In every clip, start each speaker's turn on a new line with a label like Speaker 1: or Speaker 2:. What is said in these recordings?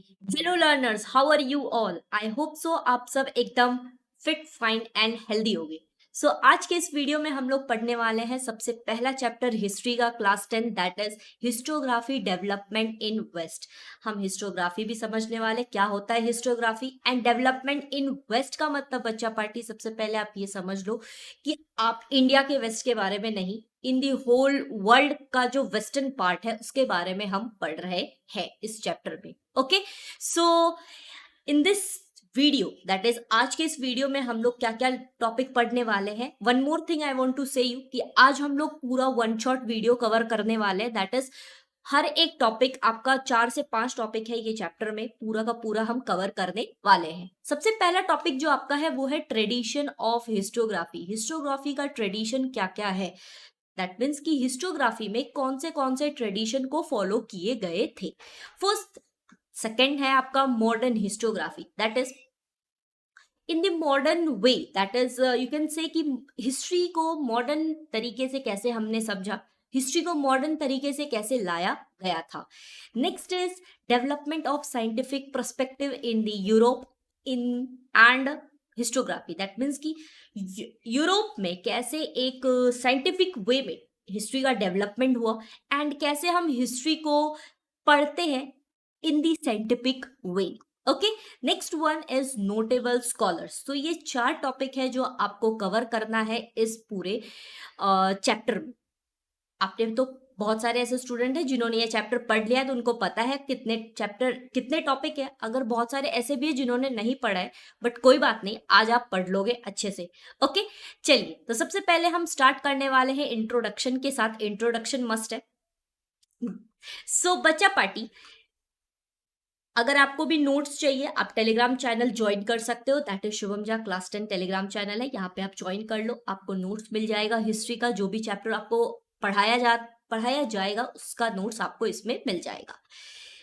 Speaker 1: Hello learners, how are you all? I hope so आप सब एकदम फिट फाइन एंड हेल्दी होगे। सो आज के इस वीडियो में हम लोग पढ़ने वाले हैं सबसे पहला चैप्टर हिस्ट्री का, class 10, that is historiography development in west. हम हिस्टोग्राफी भी समझने वाले, क्या होता है historiography and development in west का मतलब बच्चा पार्टी, सबसे पहले आप ये समझ लो कि आप इंडिया के वेस्ट के बारे में नहीं, इन दी होल वर्ल्ड का जो वेस्टर्न पार्ट है उसके बारे में हम पढ़ रहे हैं इस चैप्टर में। Okay, so in this video, that is आज के इस वीडियो में हम लोग क्या क्या टॉपिक पढ़ने वाले हैं। One more thing I want to say you कि आज हम लोग पूरा वन शॉट वीडियो कवर करने वाले हैं, दैट इज हर एक टॉपिक आपका 4 से 5 टॉपिक है ये चैप्टर में, पूरा का पूरा हम कवर करने वाले हैं। सबसे पहला टॉपिक जो आपका है वो है ट्रेडिशन ऑफ हिस्टोग्राफी। हिस्टोग्राफी का ट्रेडिशन क्या क्या है, दैट मीन्स कि हिस्टोग्राफी में कौन से ट्रेडिशन को फॉलो किए गए थे। फर्स्ट, सेकेंड है आपका modern historiography, that is in the modern way, that is you can say कि हिस्ट्री को मॉडर्न तरीके से कैसे हमने समझा, हिस्ट्री को मॉडर्न तरीके से कैसे लाया गया था। Next is development of scientific perspective in the Europe in and historiography, that means कि यूरोप में कैसे एक साइंटिफिक वे में हिस्ट्री का डेवलपमेंट हुआ एंड कैसे हम हिस्ट्री को पढ़ते हैं in the scientific way. Okay, next one is notable scholars. तो ये 4 टॉपिक है जो आपको कवर करना है इस पूरे चैप्टर में। आपने तो बहुत सारे ऐसे स्टूडेंट हैं जिन्होंने ये चैप्टर पढ़ लिया है, तो उनको पता है कितने चैप्टर कितने टॉपिक है। अगर बहुत सारे ऐसे भी है जिन्होंने नहीं पढ़ा है, बट कोई बात नहीं, आज आप पढ़ लोगे अच्छे से। ओके, चलिए, तो सबसे पहले हम स्टार्ट करने वाले हैं इंट्रोडक्शन के साथ। इंट्रोडक्शन मस्ट है। सो बच्चा पार्टी, अगर आपको भी नोट्स चाहिए आप टेलीग्राम चैनल ज्वाइन कर सकते हो, that is Shubham Jha class 10 Telegram channel है। यहाँ पे आप ज्वाइन कर लो, आपको नोट्स मिल जाएगा। हिस्ट्री का जो भी चैप्टर आपको पढ़ाया जाएगा उसका नोट्स आपको इसमें मिल जाएगा।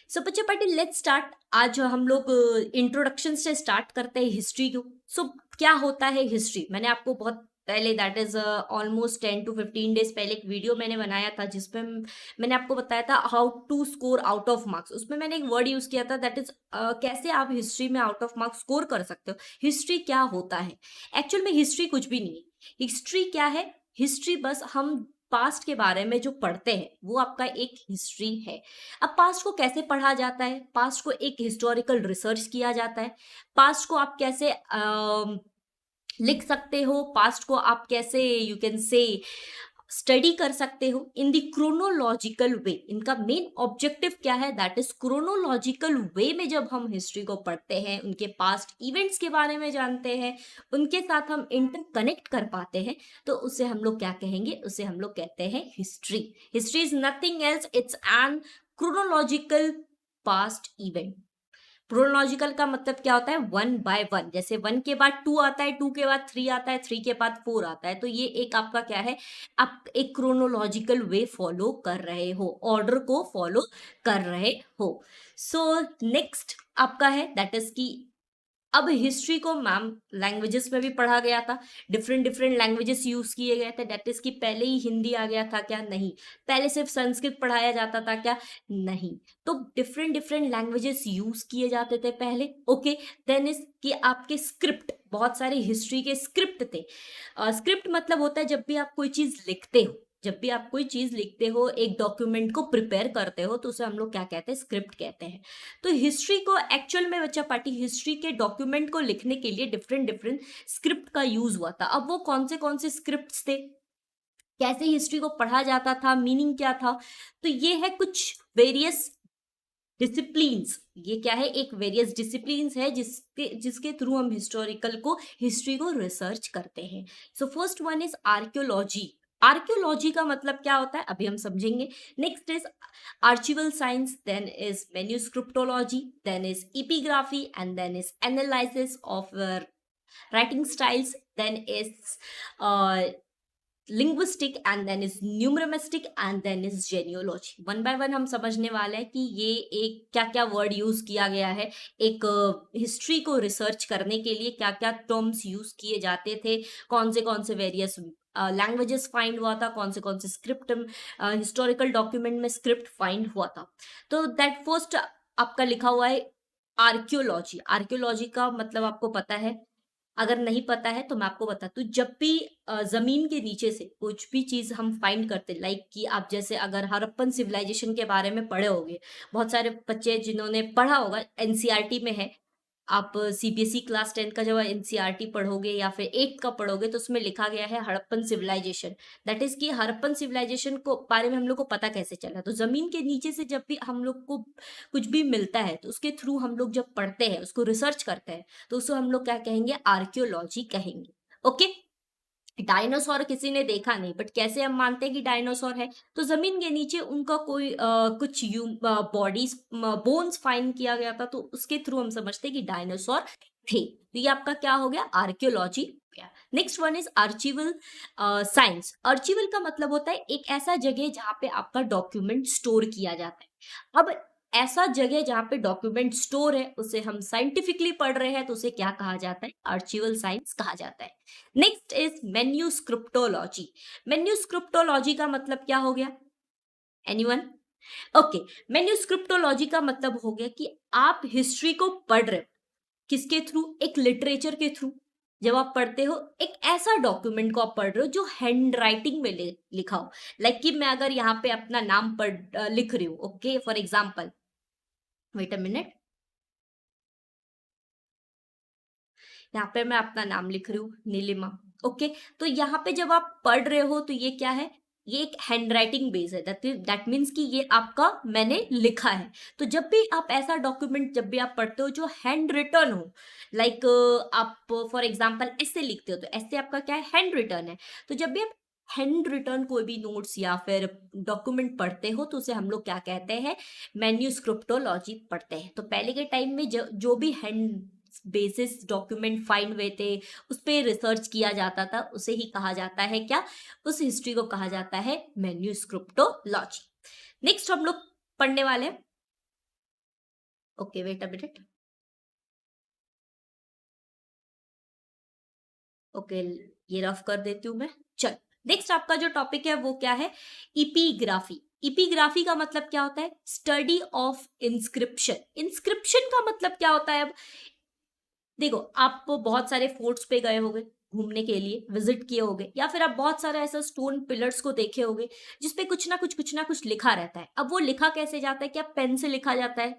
Speaker 1: सो बच्चे पार्टी, लेट्स स्टार्ट। आज हम लोग इंट्रोडक्शन से स्टार्ट करते हैं हिस्ट्री को। सो क्या होता है हिस्ट्री, मैंने आपको बहुत पहले, that is almost 10 to 15 days पहले एक वीडियो मैंने बनाया था जिसमें मैंने आपको बताया था how to score out of marks. उसमें मैंने एक वर्ड यूज किया था, दैट इज कैसे आप हिस्ट्री में आउट ऑफ मार्क्स स्कोर कर सकते हो। हिस्ट्री क्या होता है? एक्चुअल में हिस्ट्री कुछ भी नहीं है। हिस्ट्री क्या है? हिस्ट्री बस हम पास्ट के बारे में जो पढ़ते हैं वो आपका एक हिस्ट्री है। अब पास्ट को कैसे पढ़ा जाता है? पास्ट को एक हिस्टोरिकल रिसर्च किया जाता है। पास्ट को आप कैसे लिख सकते हो, पास्ट को आप कैसे यू कैन से स्टडी कर सकते हो इन द क्रोनोलॉजिकल वे। इनका मेन ऑब्जेक्टिव क्या है? दैट इज क्रोनोलॉजिकल वे में जब हम हिस्ट्री को पढ़ते हैं, उनके पास्ट इवेंट्स के बारे में जानते हैं, उनके साथ हम इंटरकनेक्ट कर पाते हैं, तो उसे हम लोग क्या कहेंगे? उसे हम लोग कहते हैं history. History is nothing else, it's an chronological past event. Chronological का मतलब क्या होता है? 1 by 1, जैसे 1 के बाद 2 आता है, 2 के बाद 3 आता है, 3 के बाद 4 आता है। तो ये एक आपका क्या है? आप एक क्रोनोलॉजिकल वे फॉलो कर रहे हो, ऑर्डर को फॉलो कर रहे हो। सो नेक्स्ट आपका है दैट इज की, अब हिस्ट्री को मैम लैंग्वेजेस में भी पढ़ा गया था, डिफरेंट डिफरेंट लैंग्वेजेस यूज किए गए थे। दैट इज कि पहले ही हिंदी आ गया था क्या? नहीं। पहले सिर्फ संस्कृत पढ़ाया जाता था क्या? नहीं। तो डिफरेंट डिफरेंट लैंग्वेजेस यूज किए जाते थे पहले। ओके, देन इज कि आपके स्क्रिप्ट, बहुत सारे हिस्ट्री के स्क्रिप्ट थे। स्क्रिप्ट मतलब होता है जब भी आप कोई चीज लिखते हो, जब भी आप कोई चीज लिखते हो, एक डॉक्यूमेंट को प्रिपेयर करते हो, तो उसे हम लोग क्या कहते हैं? स्क्रिप्ट कहते हैं। तो हिस्ट्री को एक्चुअल में बच्चा पार्टी, हिस्ट्री के डॉक्यूमेंट को लिखने के लिए डिफरेंट डिफरेंट स्क्रिप्ट का यूज हुआ था। अब वो कौन से स्क्रिप्ट थे, कैसे हिस्ट्री को पढ़ा जाता था, मीनिंग क्या था, तो ये है कुछ वेरियस डिसिप्लिन्स। ये क्या है? एक वेरियस डिसिप्लिन्स है जिसके जिसके थ्रू हम हिस्ट्री को रिसर्च करते हैं। So first one is archaeology. Archaeology का मतलब क्या होता है अभी हम समझेंगे। Next is archival science, then is manuscriptology, then is epigraphy, and then is analysis of writing styles, then is uh, linguistic, and then is numismatic, and then is genealogy. 1 by 1 हम समझने वाले हैं कि ये एक क्या क्या वर्ड यूज किया गया है, एक हिस्ट्री को रिसर्च करने के लिए क्या क्या टर्म्स यूज किए जाते थे, कौन से वेरियस लैंग्वेजेस फाइंड हुआ था, कौन से स्क्रिप्ट हिस्टोरिकल डॉक्यूमेंट में स्क्रिप्ट फाइंड हुआ था। तो दैट फर्स्ट आपका लिखा हुआ है आर्कियोलॉजी, आर्कियोलॉजी का मतलब आपको पता है? अगर नहीं पता है तो मैं आपको बताती हूँ। जब भी जमीन के नीचे से कुछ भी चीज हम फाइंड करते, लाइक कि आप जैसे अगर हड़प्पन सिविलाइजेशन के बारे में पढ़े होंगे, बहुत सारे बच्चे जिन्होंने पढ़ा होगा, एनसीईआरटी में है। आप सीबीएसई क्लास 10 का जब एनसीईआरटी पढ़ोगे या फिर 8 का पढ़ोगे तो उसमें लिखा गया है हड़प्पन सिविलाइजेशन। दैट इज कि हड़प्पन सिविलाइजेशन को बारे में हम लोग को पता कैसे चला। तो जमीन के नीचे से जब भी हम लोग को कुछ भी मिलता है तो उसके थ्रू हम लोग जब पढ़ते हैं, उसको रिसर्च करते हैं, तो उसको हम लोग क्या कहेंगे? आर्कियोलॉजी कहेंगे। ओके। डायनासोर किसी ने देखा नहीं, बट कैसे हम मानते हैं कि डायनासोर है? तो जमीन के नीचे उनका कोई कुछ बॉडीज, बोन्स फाइंड किया गया था, तो उसके थ्रू हम समझते हैं कि डायनासोर थे। तो ये आपका क्या हो गया? आर्कियोलॉजी हो गया। Next one is archival science. Archival का मतलब होता है एक ऐसा जगह जहाँ पे आपका डॉक्यूमेंट स्टोर किया जाता है। अब ऐसा जगह जहाँ पे डॉक्यूमेंट स्टोर है, उसे हम साइंटिफिकली पढ़ रहे हैं, तो उसे क्या कहा जाता है? आर्चिवल साइंस कहा जाता है। Next is मैन्यूस्क्रिप्टोलॉजी। मैन्यूस्क्रिप्टोलॉजी का मतलब क्या हो गया? एनीवन? ओके। मैन्यूस्क्रिप्टोलॉजी का मतलब हो गया कि आप हिस्ट्री को पढ़ रहे हो, किसके थ्रू? एक लिटरेचर के थ्रू। जब आप पढ़ते हो, एक ऐसा डॉक्यूमेंट को आप पढ़ रहे हो जो हैंड राइटिंग में लिखा हो। लाइक कि मैं अगर यहाँ पे अपना नाम लिख रही हूँ, okay, for example, wait a minute, यहाँ पे मैं अपना नाम लिख रही हूँ, नीलिमा। ओके। तो यहाँ पे जब आप पढ़ रहे हो तो ये क्या है? ये एक हैंड राइटिंग बेस है। दैट मीन्स कि ये आपका मैंने लिखा है। तो जब भी आप ऐसा डॉक्यूमेंट जब भी आप पढ़ते हो जो हैंड रिटन हो, लाइक आप फॉर एग्जाम्पल ऐसे लिखते हो, तो ऐसे आपका क्या है? हैंड रिटन है। तो जब भी आप हैंड रिटन कोई भी नोट्स या फिर डॉक्यूमेंट पढ़ते हो तो उसे हम लोग क्या कहते हैं? मैन्यूस्क्रिप्टोलॉजी पढ़ते हैं। तो पहले के टाइम में जो भी हैंड बेसिस डॉक्यूमेंट फाइंड हुए थे, उस पे रिसर्च किया जाता था, उसे ही कहा जाता है क्या? उस हिस्ट्री को कहा जाता है मैन्यूस्क्रिप्टोलॉजी। नेक्स्ट हम लोग पढ़ने वाले हैं, okay wait a minute, okay, ये रफ कर देती हूँ मैं। चल, नेक्स्ट आपका जो टॉपिक है वो क्या है? इपीग्राफी। इपीग्राफी का मतलब क्या होता है? Study of inscription. इंस्क्रिप्शन का मतलब क्या होता है? अब देखो, आप बहुत सारे फोर्ट्स पे गए होगे घूमने के लिए, विजिट किए होगे, या फिर आप बहुत सारा ऐसा स्टोन पिलर्स को देखे होगे जिसपे कुछ ना कुछ लिखा रहता है। अब वो लिखा कैसे जाता है? क्या पेन से लिखा जाता है?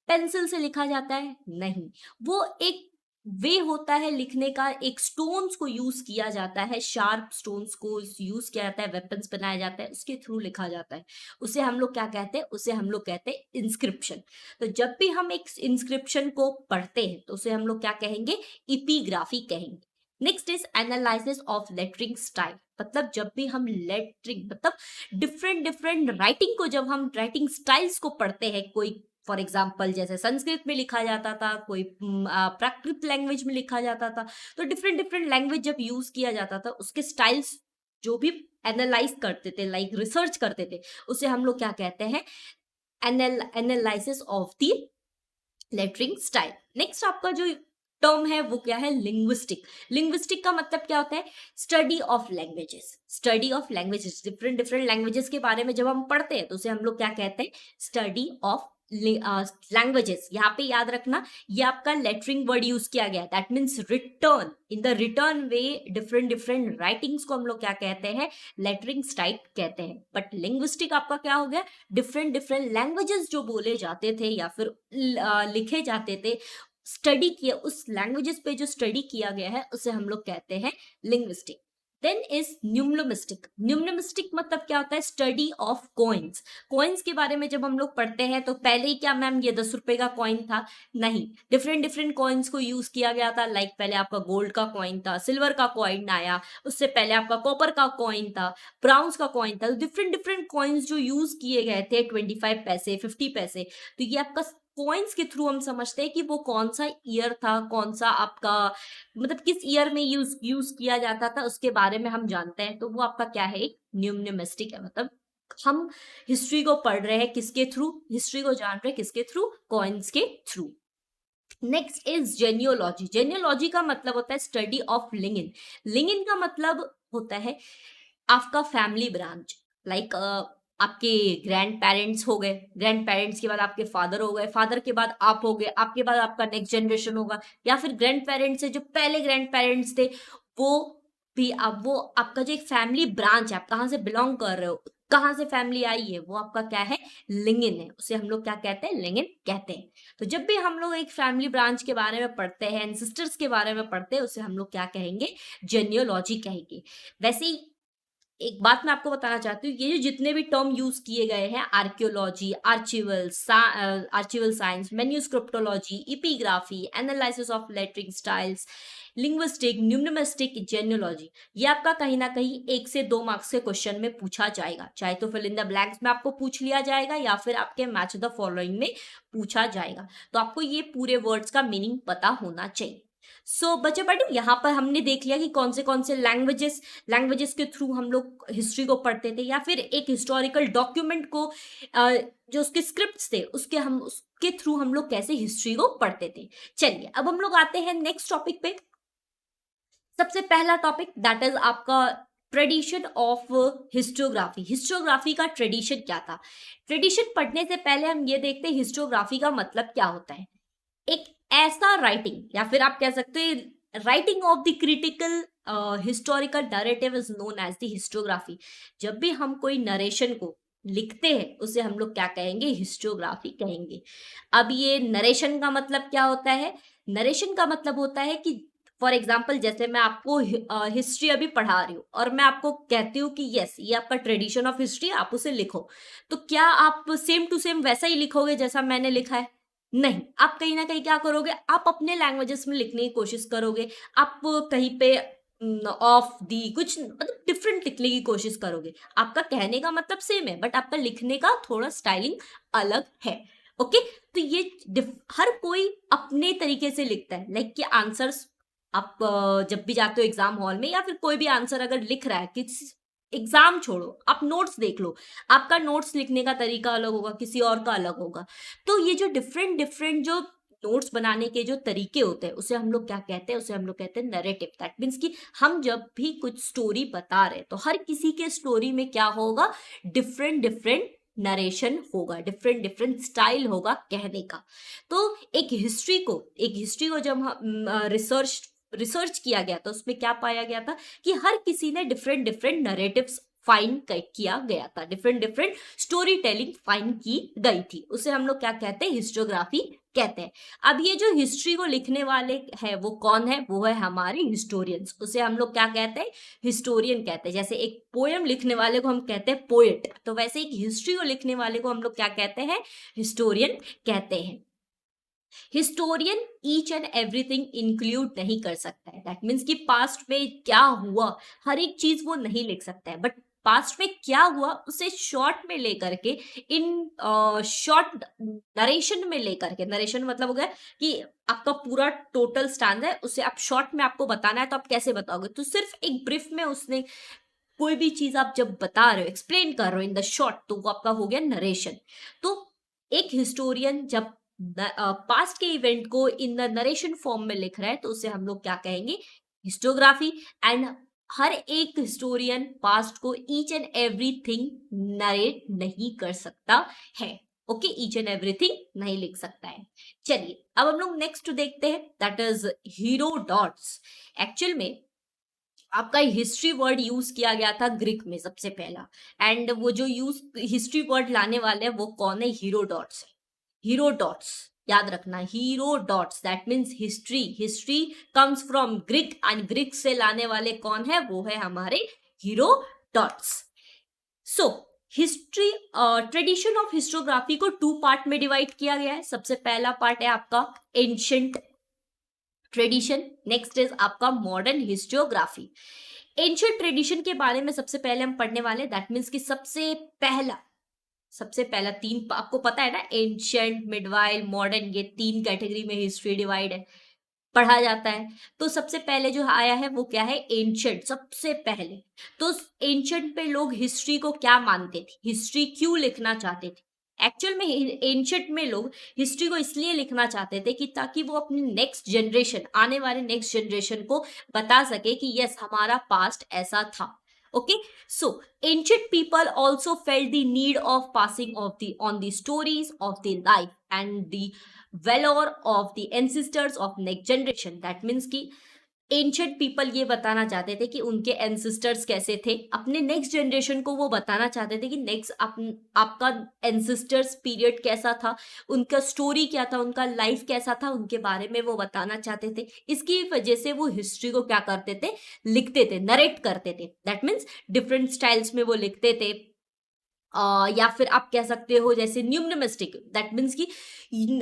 Speaker 1: पेंसिल से लिखा जाता है? नहीं। वो एक वे होता है लिखने का, एक स्टोन्स को यूज किया जाता है, शार्प स्टोन्स को यूज किया जाता है, वेपन्स बनाया जाता है, उसके थ्रू लिखा जाता है। उसे हम लोग क्या कहते हैं? उसे हम लोग कहते हैं इंस्क्रिप्शन। तो जब भी हम एक इंस्क्रिप्शन को पढ़ते हैं तो उसे हम लोग क्या कहेंगे? इपीग्राफी कहेंगे। Next is analysis of lettering style. मतलब जब भी हम लेटरिंग मतलब डिफरेंट डिफरेंट राइटिंग को, जब हम राइटिंग स्टाइल्स को पढ़ते हैं, कोई फॉर एग्जाम्पल जैसे संस्कृत में लिखा जाता था, कोई प्राकृत लैंग्वेज में लिखा जाता था, तो डिफरेंट डिफरेंट लैंग्वेज जब यूज किया जाता था, उसके स्टाइल्स जो भी एनालाइज करते थे, लाइक रिसर्च करते थे, उसे हम लोग क्या कहते हैं? Analysis of the lettering style. Next आपका जो टर्म है वो क्या है? लिंग्विस्टिक। लिंग्विस्टिक का मतलब क्या होता है? Study of languages. Study of languages, different different languages के बारे में जब हम पढ़ते हैं तो उसे हम लोग क्या कहते हैं? Study of languages. यहाँ पे याद रखना, ये आपका लेटरिंग वर्ड यूज किया गया, that means return. In the return way different different writings को हम लोग क्या कहते हैं? लेटरिंग स्टाइल कहते हैं। बट लिंग्विस्टिक आपका क्या हो गया? डिफरेंट डिफरेंट लैंग्वेजेस जो बोले जाते थे या फिर लिखे जाते थे, स्टडी किया, उस लैंग्वेजेस पे जो स्टडी किया गया है उसे हम लोग कहते हैं linguistic. Then is numismatic. Numismatic मतलब क्या होता है? Study of coins. कॉइन्स के बारे में जब हम लोग पढ़ते हैं तो पहले ही क्या मैम ये 10 रुपए का कॉइन था? नहीं, डिफरेंट डिफरेंट कॉइन्स को यूज किया गया था। लाइक पहले आपका गोल्ड का कॉइन था, सिल्वर का कॉइन आया, उससे पहले आपका कॉपर का कॉइन था, ब्राउन्स का कॉइन था। डिफरेंट डिफरेंट कॉइन्स जो यूज किए गए थे, 25 पैसे, 50 पैसे, तो ये आपका कॉइन्स के थ्रू हम समझते हैं कि वो कौन सा ईयर था, कौन सा आपका मतलब किस ईयर में यूज किया जाता था, उसके बारे में हम जानते हैं। तो वो आपका क्या है? एक न्यूमनोमिस्टिक है। मतलब हम हिस्ट्री को पढ़ रहे हैं किसके थ्रू? हिस्ट्री को जान रहे हैं किसके थ्रू? कॉइन्स के through. Next is genealogy. Genealogy का मतलब होता है स्टडी ऑफ लिंगन। लिंगन का मतलब होता है आपका फैमिली ब्रांच। लाइक आपके ग्रैंड पेरेंट्स हो गए, ग्रैंड पेरेंट्स के बाद आपके फादर हो गए, फादर के बाद आप हो गए, आपके बाद आपका नेक्स्ट जनरेशन होगा, या फिर ग्रैंड पेरेंट्स से जो पहले ग्रैंड पेरेंट्स थे वो भी, अब वो आपका जो एक फैमिली ब्रांच है, आप कहाँ से बिलोंग कर रहे हो, कहाँ से फैमिली आई है, वो आपका क्या है, लिंगन है, उसे हम लोग क्या कहते हैं, लिंगन कहते हैं। तो जब भी हम लोग एक फैमिली ब्रांच के बारे में पढ़ते हैं, एंसेस्टर्स के बारे में पढ़ते हैं, उसे हम लोग क्या कहेंगे, जेनियोलॉजी कहेंगे। वैसे ही एक बात मैं आपको बताना चाहती हूँ, ये जो जितने भी टर्म यूज किए गए हैं, archaeology, archival science, manuscriptology, epigraphy, analysis of lettering styles, linguistic, numismatic, genealogy, ये आपका कहीं ना कहीं 1 से 2 मार्क्स के क्वेश्चन में पूछा जाएगा, चाहे तो फिल इन द ब्लैंक्स में आपको पूछ लिया जाएगा या फिर आपके मैच द फॉलोइंग में पूछा जाएगा। तो आपको ये पूरे वर्ड्स का मीनिंग पता होना चाहिए। सो बच्चे बड़े, यहाँ पर हमने देख लिया कि कौन से लैंग्वेजेस के थ्रू हम लोग हिस्ट्री को पढ़ते थे, या फिर एक हिस्टोरिकल डॉक्यूमेंट को जो उसके स्क्रिप्ट्स थे उसके थ्रू हम लोग कैसे हिस्ट्री को पढ़ते थे। चलिए अब हम लोग आते हैं नेक्स्ट टॉपिक पे। सबसे पहला टॉपिक दैट इज आपका ट्रेडिशन ऑफ हिस्टोग्राफी। हिस्टोग्राफी का ट्रेडिशन क्या था? ट्रेडिशन पढ़ने से पहले हम ये देखते हैं हिस्टोग्राफी का मतलब क्या होता है। एक ऐसा राइटिंग, या फिर आप कह सकते हैं writing of the critical historical narrative is known as the historiography. जब भी हम कोई नरेशन को लिखते हैं उसे हम लोग क्या कहेंगे, हिस्टोग्राफी कहेंगे। अब ये नरेशन का मतलब क्या होता है? नरेशन का मतलब होता है कि फॉर एग्जाम्पल जैसे मैं आपको हिस्ट्री अभी पढ़ा रही हूँ और मैं आपको कहती हूँ कि यस ये आपका ट्रेडिशन ऑफ हिस्ट्री, आप उसे लिखो, तो क्या आप सेम टू सेम वैसा ही लिखोगे जैसा मैंने लिखा है? नहीं, आप कहीं ना कहीं क्या करोगे, आप अपने लैंग्वेजेस में लिखने की कोशिश करोगे, आप कहीं पे ऑफ दी कुछ मतलब डिफरेंट लिखने की कोशिश करोगे। आपका कहने का मतलब सेम है बट आपका लिखने का थोड़ा स्टाइलिंग अलग है। ओके, तो ये हर कोई अपने तरीके से लिखता है। लाइक कि आंसर्स आप जब भी जाते हो एग्जाम हॉल में, या फिर कोई भी आंसर अगर लिख रहा है, किसी एग्जाम छोड़ो, आप नोट्स देख लो, आपका नोट्स लिखने का तरीका अलग होगा, किसी और का अलग होगा। तो ये जो डिफरेंट डिफरेंट जो नोट्स बनाने के जो तरीके होते हैं उसे हम लोग क्या कहते हैं, उसे हम लोग कहते हैं नैरेटिव। दैट मीन्स कि हम जब भी कुछ स्टोरी बता रहे हैं तो हर किसी के स्टोरी में क्या होगा, डिफरेंट डिफरेंट नरेशन होगा, डिफरेंट डिफरेंट स्टाइल होगा कहने का। तो एक हिस्ट्री को जब हम रिसर्च किया गया था, उसमें क्या पाया गया था कि हर किसी ने डिफरेंट डिफरेंट नरेटिव्स फाइंड किया गया था, different different story telling find की गई थी, उसे हम लोग क्या कहते हैं, हिस्टोग्राफी कहते हैं। अब ये जो हिस्ट्री को लिखने वाले हैं वो कौन है, वो है हमारे हिस्टोरियंस, उसे हम लोग क्या कहते हैं, हिस्टोरियन कहते हैं। जैसे एक पोएम लिखने वाले को हम कहते हैं पोएट, तो वैसे एक हिस्ट्री को लिखने वाले को हम लोग क्या कहते हैं, हिस्टोरियन कहते हैं। Historian each and everything include नहीं कर सकता है। दैट मीन्स कि पास्ट में क्या हुआ हर एक चीज वो नहीं लिख सकता है, बट पास्ट में क्या हुआ उसे शॉर्ट में लेकर के, इन शॉर्ट नरेशन में लेकर के, नरेशन मतलब हो गया कि आपका पूरा टोटल स्टैंड है उसे आप शॉर्ट में आपको बताना है, तो आप कैसे बताओगे, तो सिर्फ एक ब्रीफ में उसने कोई भी चीज आप जब बता रहे हो, एक्सप्लेन कर रहे हो इन द शॉर्ट, तो वो आपका हो गया नरेशन। तो एक हिस्टोरियन जब पास्ट के इवेंट को इन द नरेशन फॉर्म में लिख रहा है तो उसे हम लोग क्या कहेंगे, हिस्टोग्राफी। एंड हर एक हिस्टोरियन पास्ट को ईच एंड एवरीथिंग नरेट नहीं कर सकता है। ओके, ईच एंड एवरीथिंग नहीं लिख सकता है। चलिए अब हम लोग नेक्स्ट देखते हैं, दैट इज हीरोडोट्स। एक्चुअल में आपका हिस्ट्री वर्ड यूज किया गया था ग्रीक में सबसे पहला, एंड वो जो यूज हिस्ट्री वर्ड लाने वाले हैं वो कौन है, हीरोडोट्स। हीरोडोट्स याद रखना, Herodotus that means history. History comes from Greek and Greek से लाने वाले कौन है, वो है हमारे Herodotus. So history tradition of historiography को 2 पार्ट में डिवाइड किया गया है। सबसे पहला पार्ट है आपका एंशिएंट ट्रेडिशन, नेक्स्ट इज आपका मॉडर्न हिस्टोग्राफी। एंशिएंट ट्रेडिशन के बारे में सबसे पहले हम पढ़ने वाले, दैट मीन्स कि सबसे पहला तीन आपको पता है ना, एंशिएंट, मिडवाइल, मॉडर्न, ये 3 कैटेगरी में हिस्ट्री डिवाइड है, पढ़ा जाता है। तो सबसे पहले जो आया है वो क्या है, एंशिएंट। सबसे पहले तो एंशिएंट पे लोग हिस्ट्री को क्या मानते थे, हिस्ट्री क्यों लिखना चाहते थे? एक्चुअल में एंशिएंट में लोग हिस्ट्री को इसलिए लिखना चाहते थे कि ताकि वो अपनी नेक्स्ट जनरेशन, आने वाले नेक्स्ट जनरेशन को बता सके कि यस हमारा पास्ट ऐसा था। Okay, so ancient people also felt the need of passing on the stories of the life and the valor of the ancestors of next generation. That means कि ancient people ये बताना चाहते थे कि उनके एंसिस्टर्स कैसे थे, अपने नेक्स्ट जनरेशन को वो बताना चाहते थे कि नेक्स्ट आपका एंसिस्टर्स पीरियड कैसा था, उनका स्टोरी क्या था, उनका लाइफ कैसा था, उनके बारे में वो बताना चाहते थे। इसकी वजह से वो हिस्ट्री को क्या करते थे, लिखते थे, नरेट करते थे। दैट मीन्स डिफरेंट स्टाइल्स में वो लिखते थे। या फिर आप कह सकते हो जैसे न्यूमरिस्टिक, दैट मीन्स कि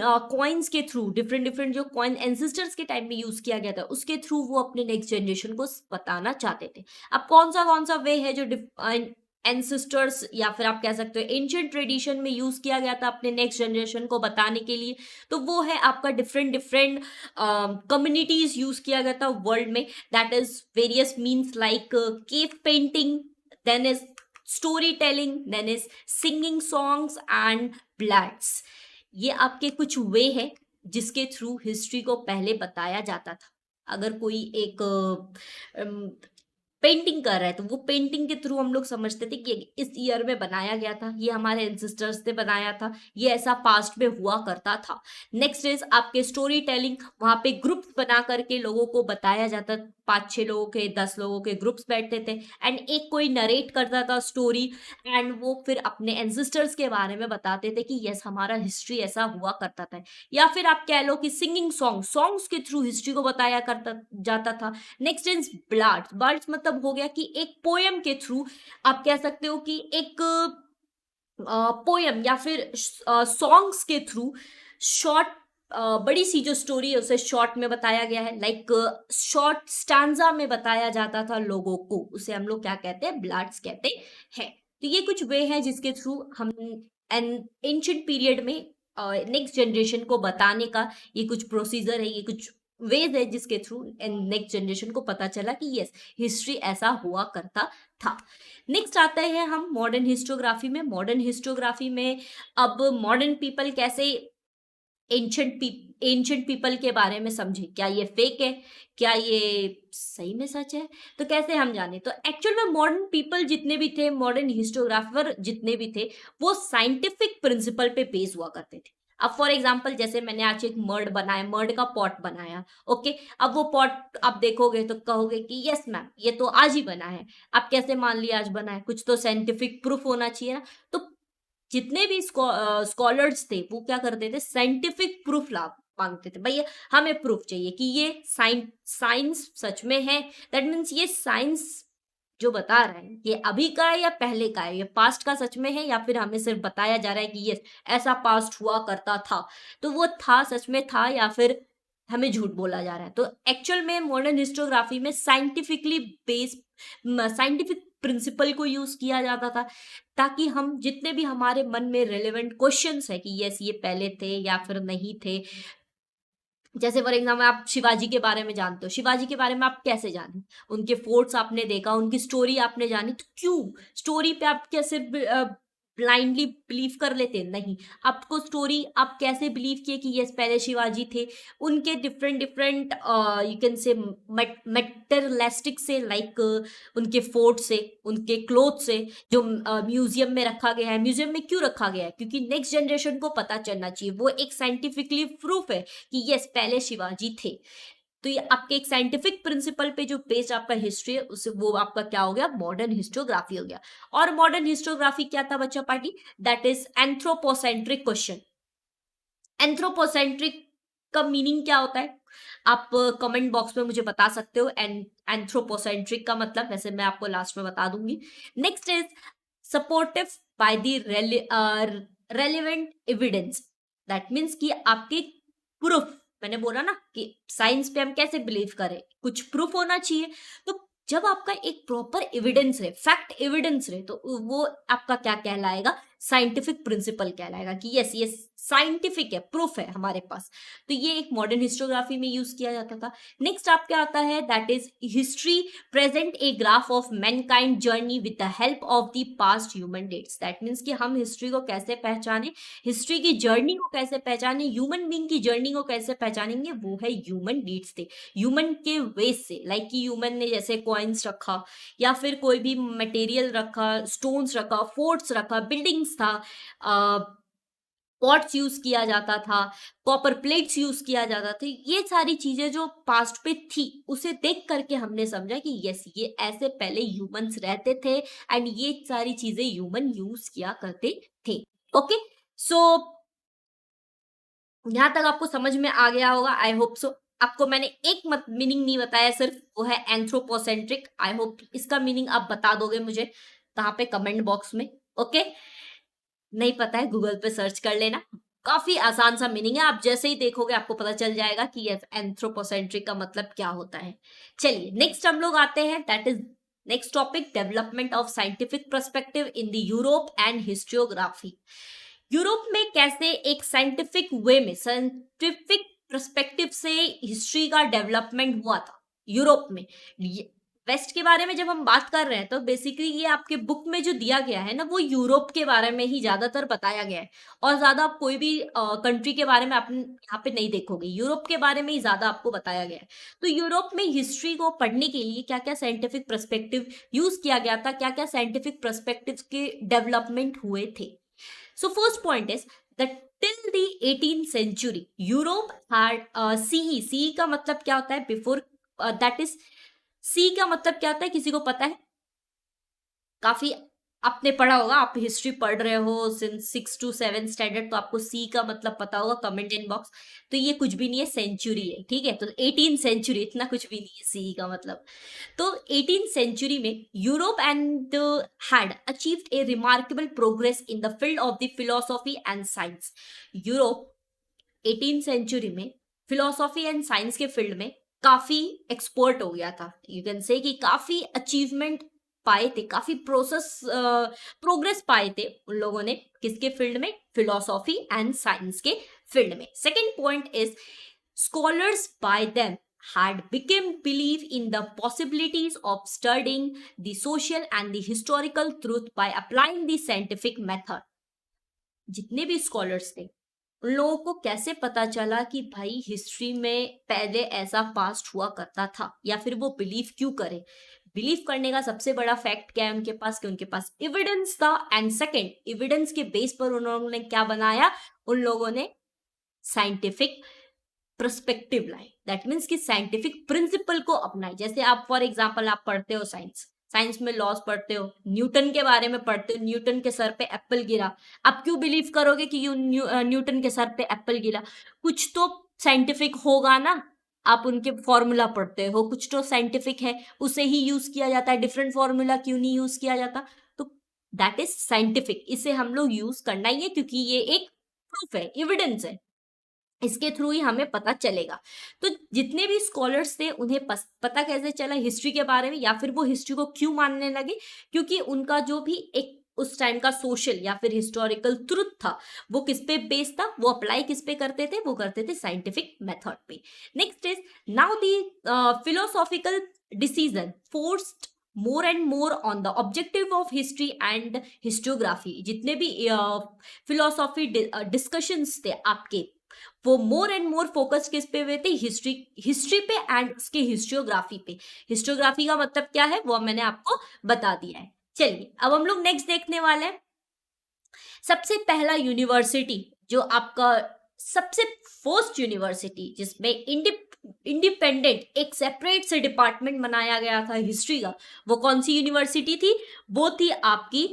Speaker 1: कॉइन्स के थ्रू, डिफरेंट डिफरेंट जो कॉइन एंसिस्टर्स के टाइम में यूज किया गया था उसके थ्रू वो अपने नेक्स्ट जनरेशन को बताना चाहते थे। अब कौन सा वे है जो एंसिस्टर्स या फिर आप कह सकते हो एंशिएंट ट्रेडिशन में यूज किया गया था अपने नेक्स्ट जनरेशन को बताने के लिए, तो वो है आपका डिफरेंट डिफरेंट कम्युनिटीज यूज किया गया था वर्ल्ड में। That is various means like cave painting, then is story telling, then is singing songs and ballads. ये आपके कुछ वे है जिसके थ्रू हिस्ट्री को पहले बताया जाता था। अगर कोई एक पेंटिंग कर रहा है तो वो पेंटिंग के थ्रू हम लोग समझते थे कि इस ईयर में बनाया गया था, ये हमारे एंसिस्टर्स ने बनाया था, ये ऐसा पास्ट में हुआ करता था। नेक्स्ट इज आपके स्टोरी टेलिंग, वहां पे ग्रुप्स बना करके लोगों को बताया जाता, 5-6 लोगों के 10 लोगों के ग्रुप्स बैठते थे एंड एक कोई नरेट करता था स्टोरी एंड वो फिर अपने एंसिस्टर्स के बारे में बताते थे कि यस हमारा हिस्ट्री ऐसा हुआ करता था। या फिर आप कह लो कि सिंगिंग सॉन्ग्स के थ्रू हिस्ट्री को बताया करता जाता था। नेक्स्ट इज ब्लड्स मतलब हो गया कि एक पोएम के थ्रू आप कह सकते हो कि एक पोएम या फिर सॉन्ग्स के थ्रू शॉर्ट बड़ी सी जो स्टोरी है उसे शॉर्ट में बताया गया है, लाइक शॉर्ट स्टैंजा में बताया जाता था लोगों को, उसे हम लोग क्या कहते हैं, ब्लड्स कहते हैं। तो ये कुछ वे हैं जिसके थ्रू हम एंशिएंट पीरियड में नेक्स्ट जनरेशन को बताने का ये कुछ प्रोसीजर है, ये कुछ वेज है जिसके थ्रू नेक्स्ट जनरेशन को पता चला कि यस हिस्ट्री ऐसा हुआ करता था। नेक्स्ट आता है हम मॉडर्न हिस्टोग्राफी में। मॉडर्न हिस्टोग्राफी में अब मॉडर्न पीपल कैसे एंशिएंट पीपल के बारे में समझे, क्या ये फेक है, क्या ये सही में सच है, तो कैसे हम जाने। तो एक्चुअल में मॉडर्न पीपल जितने भी थे, मॉडर्न हिस्टोग्राफर जितने भी थे, वो साइंटिफिक प्रिंसिपल पे बेस हुआ करते थे। अब फॉर एग्जाम्पल जैसे मैंने आज एक मर्ड बनाया, मर्ड का पॉट बनाया, ओके, अब वो पॉट आप देखोगे तो कहोगे कि यस मैम ये तो आज ही बना है। आप कैसे मान लिया आज बना है, कुछ तो साइंटिफिक प्रूफ होना चाहिए ना। तो जितने भी स्कॉलर्स थे वो क्या करते थे, साइंटिफिक प्रूफ ला मांगते थे, भैया हमें प्रूफ चाहिए कि ये साइंस सच में है। दैट मीन्स ये साइंस जो बता रहा है ये अभी का है या पहले का है, ये पास्ट का सच में है या फिर हमें सिर्फ बताया जा रहा है कि ये ऐसा पास्ट हुआ करता था, तो वो था सच में था या फिर हमें झूठ बोला जा रहा है। तो एक्चुअल में मॉडर्न हिस्टोग्राफी में साइंटिफिकली बेस्ड साइंटिफिक प्रिंसिपल को यूज किया जाता था, ताकि हम जितने भी हमारे मन में रेलेवेंट क्वेश्चंस है कि यस ये पहले थे या फिर नहीं थे। जैसे फॉर एग्जाम्पल आप शिवाजी के बारे में जानते हो, शिवाजी के बारे में आप कैसे जाने, उनके फोर्ट्स आपने देखा, उनकी स्टोरी आपने जानी, तो क्यों स्टोरी पे आप क्या सिर्फ ब्लाइंडली बिलीव कर लेते, नहीं, आपको स्टोरी आप कैसे बिलीव किए कि यस पहले शिवाजी थे, उनके different different you can say materialistic से, लाइक उनके फोर्ट से, उनके क्लोथ से जो म्यूजियम में रखा गया है। म्यूजियम में क्यों रखा गया है, क्योंकि नेक्स्ट जनरेशन को पता चलना चाहिए, वो एक साइंटिफिकली प्रूफ है कि यस पहले शिवाजी थे। तो ये आपके एक साइंटिफिक प्रिंसिपल पे जो बेस्ड आपका हिस्ट्री है उसे वो आपका क्या हो गया, मॉडर्न हिस्टोग्राफी हो गया। और मॉडर्न हिस्टोग्राफी क्या था बच्चा party, that is anthropocentric question. Anthropocentric का मीनिंग क्या होता है, आप कमेंट बॉक्स में मुझे बता सकते हो। एंड एंथ्रोपोसेंट्रिक का मतलब वैसे मैं आपको लास्ट में बता दूंगी। Next is supportive by the relevant evidence. That means कि आपके प्रूफ, मैंने बोला ना कि साइंस पे हम कैसे बिलीव करें, कुछ प्रूफ होना चाहिए। तो जब आपका एक प्रॉपर एविडेंस रहे, फैक्ट एविडेंस रहे, तो वो आपका क्या कहलाएगा, साइंटिफिक प्रिंसिपल कहलाएगा कि यस ये साइंटिफिक है, प्रूफ है हमारे पास। तो ये एक मॉडर्न हिस्टोग्राफी में यूज किया जाता था। नेक्स्ट आप क्या आता है, that is history present a graph of mankind journey with the help of the past human dates. That means कि हम हिस्ट्री को कैसे पहचाने, हिस्ट्री की जर्नी को कैसे पहचाने, ह्यूमन बीइंग की जर्नी को कैसे पहचानेंगे, वो है ह्यूमन डीड्स से, ह्यूमन के वेज से। लाइक कि ह्यूमन ने जैसे कॉइन्स रखा या फिर कोई भी मटेरियल रखा, स्टोन्स रखा, फोर्ट्स रखा, बिल्डिंग्स था, पॉट्स यूज किया जाता था, कॉपर प्लेट्स यूज किया जाता था। ये सारी चीजें जो पास्ट पे थी उसे देख करके हमने समझा कि यस, ये ऐसे पहले ह्यूमंस रहते थे एंड ये सारी चीजें ह्यूमन यूज किया करते थे। ओके, सो यहाँ तक आपको समझ में आ गया होगा, आई होप सो। आपको मैंने एक मत मीनिंग नहीं बताया सिर्फ, वो है एंथ्रोपोसेंट्रिक। आई होप इसका मीनिंग आप बता दोगे मुझे कहाँ पे, कमेंट बॉक्स में। ओके, नहीं पता है गूगल पे सर्च कर लेना, काफी आसान सा मीनिंग है, आप जैसे ही देखोगे आपको पता चल जाएगा कि ये एंथ्रोपोसेंट्रिक का मतलब क्या होता है। चलिए नेक्स्ट हम लोग आते हैं, that is next topic, development of scientific perspective in the Europe and historiography. Europe में कैसे एक साइंटिफिक वे में, साइंटिफिक पर्सपेक्टिव से हिस्ट्री का डेवलपमेंट हुआ था यूरोप में। वेस्ट के बारे में जब हम बात कर रहे हैं तो बेसिकली ये आपके बुक में जो दिया गया है ना, वो यूरोप के बारे में ही ज्यादातर बताया गया है, और ज्यादा आप कोई भी कंट्री के बारे में आप यहाँ पे नहीं देखोगे, यूरोप के बारे में ही ज्यादा आपको बताया गया है। तो यूरोप में हिस्ट्री को पढ़ने के लिए क्या क्या साइंटिफिक पर्सपेक्टिव यूज किया गया था, क्या क्या साइंटिफिक पर्सपेक्टिव के डेवलपमेंट हुए थे। So first point is that till the 18th century, Europe had CE. CE का मतलब क्या होता है? Before that is CE का मतलब क्या होता है? किसी को पता है? काफी आपने पढ़ा होगा, आप हिस्ट्री पढ़ रहे हो सिंस 6 to 7 स्टैंडर्ड, तो आपको सी का मतलब पता होगा, कमेंट इन बॉक्स। तो ये कुछ भी नहीं है, सेंचुरी है, ठीक है। तो 18 सेंचुरी, इतना कुछ भी नहीं है सी का मतलब। तो 18 सेंचुरी में Europe and had achieved a remarkable progress in the field of the philosophy and science. Europe 18 century में फिलोसॉफी एंड साइंस के फील्ड में काफी एक्सपर्ट हो गया था। यू कैन से कि काफी अचीवमेंट पाए थे, काफी प्रोग्रेस पाए थे उन लोगों ने, किसके फील्ड में? फिलोसॉफी एंड साइंस के फील्ड में। Second point is scholars bye them had become believe in the possibilities of studying the social and the historical truth by applying the scientific method। जितने भी स्कॉलर्स थे उन लोगों को कैसे पता चला कि भाई हिस्ट्री में पहले ऐसा पास्ट हुआ करता था, या फिर वो बिलीव क्यों करे? बिलीव करने का सबसे बड़ा फैक्ट क्या है उनके पास, कि उनके पास एविडेंस था। एंड सेकंड, एविडेंस के बेस पर उन्होंने क्या बनाया? उन लोगों ने साइंटिफिक पर्सपेक्टिव लाए। दैट मीन्स कि साइंटिफिक प्रिंसिपल को अपनाए। जैसे आप फॉर एग्जाम्पल आप पढ़ते हो साइंस, साइंस में लॉज पढ़ते हो, न्यूटन के बारे में पढ़ते हो, न्यूटन के सर पे एप्पल गिरा। आप क्यों बिलीव करोगे कि न्यूटन के सर पे एप्पल गिरा? कुछ तो साइंटिफिक होगा ना। आप उनके फॉर्मूला पढ़ते हो, कुछ तो साइंटिफिक है, उसे ही यूज किया जाता है, डिफरेंट फॉर्मूला क्यों नहीं यूज किया जाता? तो दैट इज साइंटिफिक, इसे हम लोग यूज करना ही है, क्योंकि ये एक प्रूफ है, एविडेंस है, इसके थ्रू ही हमें पता चलेगा। तो जितने भी स्कॉलर्स थे उन्हें पता कैसे चला हिस्ट्री के बारे में, या फिर वो हिस्ट्री को क्यों मानने लगे? क्योंकि उनका जो भी एक उस टाइम का सोशल या फिर हिस्टोरिकल ट्रुथ था, वो किस पे बेस्ड था, वो अप्लाई किस पे करते थे? वो करते थे साइंटिफिक मेथड पे। Next is now the philosophical decision forced more and more on the objective of history and historiography. जितने भी फिलोसॉफी डिस्कशंस थे आपके, वो मोर एंड मोर फोकस किस पे हुए थे? हिस्ट्री पे एंड उसके हिस्टोग्राफी पे। हिस्टोग्राफी का मतलब क्या है वो मैंने आपको बता दिया है। चलिए अब हम लोग नेक्स्ट देखने वाले हैं। सबसे पहला यूनिवर्सिटी जो आपका, सबसे फर्स्ट यूनिवर्सिटी जिसमें इंडिपेंडेंट एक सेपरेट से डिपार्टमेंट बनाया गया था हिस्ट्री का, वो कौन सी यूनिवर्सिटी थी? वो थी आपकी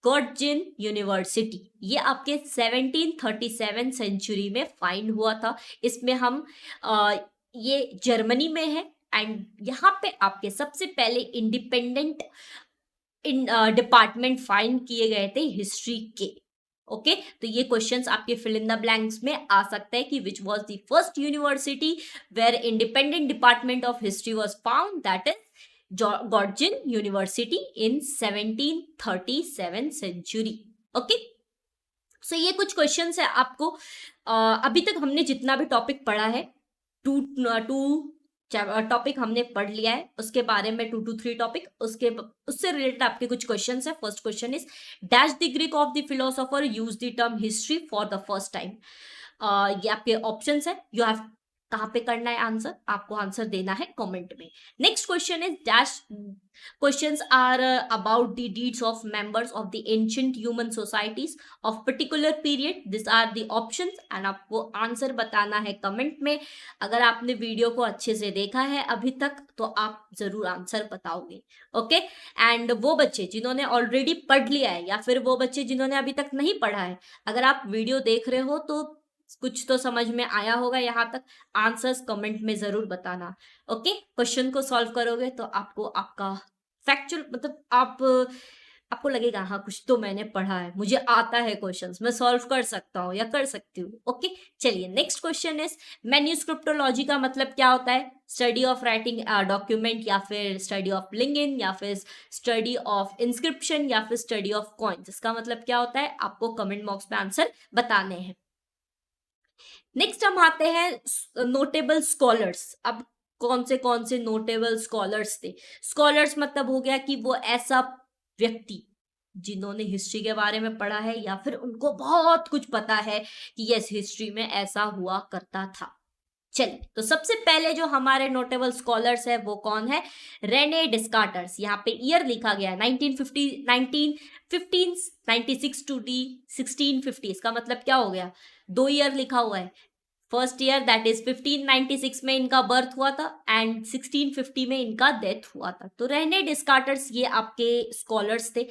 Speaker 1: गर्जिन यूनिवर्सिटी। ये आपके 1737 सेंचुरी में फाइंड हुआ था। इसमें हम ये जर्मनी में है, एंड यहाँ पे आपके सबसे पहले इंडिपेंडेंट डिपार्टमेंट फाइंड किए गए थे हिस्ट्री के। ओके, तो ये क्वेश्चंस आपके फिल इन द ब्लैंक्स में आ सकते हैं कि which was the first university where independent department of history was found? That is Georgian University in 1737 century. Okay. So ये कुछ क्वेश्चंस है आपको। अभी तक हमने जितना भी टॉपिक पढ़ा है, टू टू टॉपिक हमने पढ़ लिया है, उसके बारे में 2 to 3 टॉपिक, उससे रिलेटेड आपके कुछ क्वेश्चंस है। First question is, dash the Greek of the philosopher use the term history for the first time. ये आपके ऑप्शंस है, यू हैव कहाँ पे करना है आंसर, आपको आंसर देना है कमेंट में। Next question is, dash questions are about the deeds of members of the ancient human societies of particular period, this are the options, and आपको आंसर बताना है कमेंट में। अगर आपने वीडियो को अच्छे से देखा है अभी तक तो आप जरूर आंसर बताओगे, ओके। एंड वो बच्चे जिन्होंने ऑलरेडी पढ़ लिया है या फिर वो बच्चे जिन्होंने अभी तक नहीं पढ़ा है, अगर आप वीडियो देख रहे हो तो कुछ तो समझ में आया होगा यहाँ तक, आंसर्स कमेंट में जरूर बताना, ओके। क्वेश्चन को सॉल्व करोगे तो आपको आपका फैक्चुअल मतलब आपको लगेगा हाँ कुछ तो मैंने पढ़ा है, मुझे आता है क्वेश्चंस, मैं सॉल्व कर सकता हूँ या कर सकती हूँ, ओके। चलिए नेक्स्ट क्वेश्चन इज, मैन्यूस्क्रिप्टोलॉजी का मतलब क्या होता है? स्टडी ऑफ राइटिंग डॉक्यूमेंट, या फिर स्टडी ऑफ लिंगिन, या फिर स्टडी ऑफ इंस्क्रिप्शन, या फिर स्टडी ऑफ कॉइन्स। इसका मतलब क्या होता है आपको कमेंट बॉक्स में आंसर बताने हैं। नेक्स्ट हम आते हैं नोटेबल स्कॉलर्स। अब कौन से नोटेबल स्कॉलर्स थे? स्कॉलर्स मतलब हो गया कि वो ऐसा व्यक्ति जिन्होंने हिस्ट्री के बारे में पढ़ा है या फिर उनको बहुत कुछ पता है कि यस हिस्ट्री में ऐसा हुआ करता था। चलिए, तो सबसे पहले जो हमारे नोटेबल स्कॉलर्स है वो कौन है? रेने डिस्कार्टर्स। यहाँ पे ईयर लिखा गया है 1950, 1915, 96 टू डी 1650। इसका मतलब क्या हो गया? 2 ईयर लिखा हुआ है। फर्स्ट ईयर दैट इज 1596 में इनका बर्थ हुआ था एंड 1650 में इनका डेथ हुआ था। तो रेने डिस्कार्टर्स ये आपके स्कॉलर्स थे।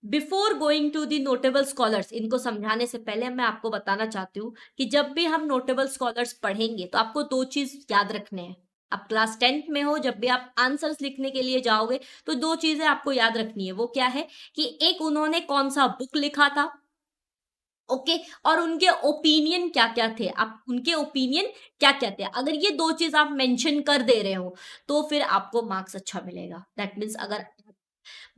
Speaker 1: Before going to the notable scholars, इनको समझाने से पहले मैं आपको बताना चाहती हूँ कि जब भी हम नोटेबल स्कॉलर्स पढ़ेंगे तो आपको 2 चीज याद रखने हैं। आप क्लास 10th में हो, जब भी आप आंसर्स लिखने के लिए जाओगे तो 2 चीजें आपको याद रखनी है। वो क्या है कि एक उन्होंने कौन सा बुक लिखा था, ओके, और उनके ओपिनियन क्या क्या थे। आप उनके ओपिनियन क्या क्या थे, अगर ये 2 चीज आप मेंशन कर दे रहे हो तो फिर आपको मार्क्स अच्छा मिलेगा। दैट मीन्स अगर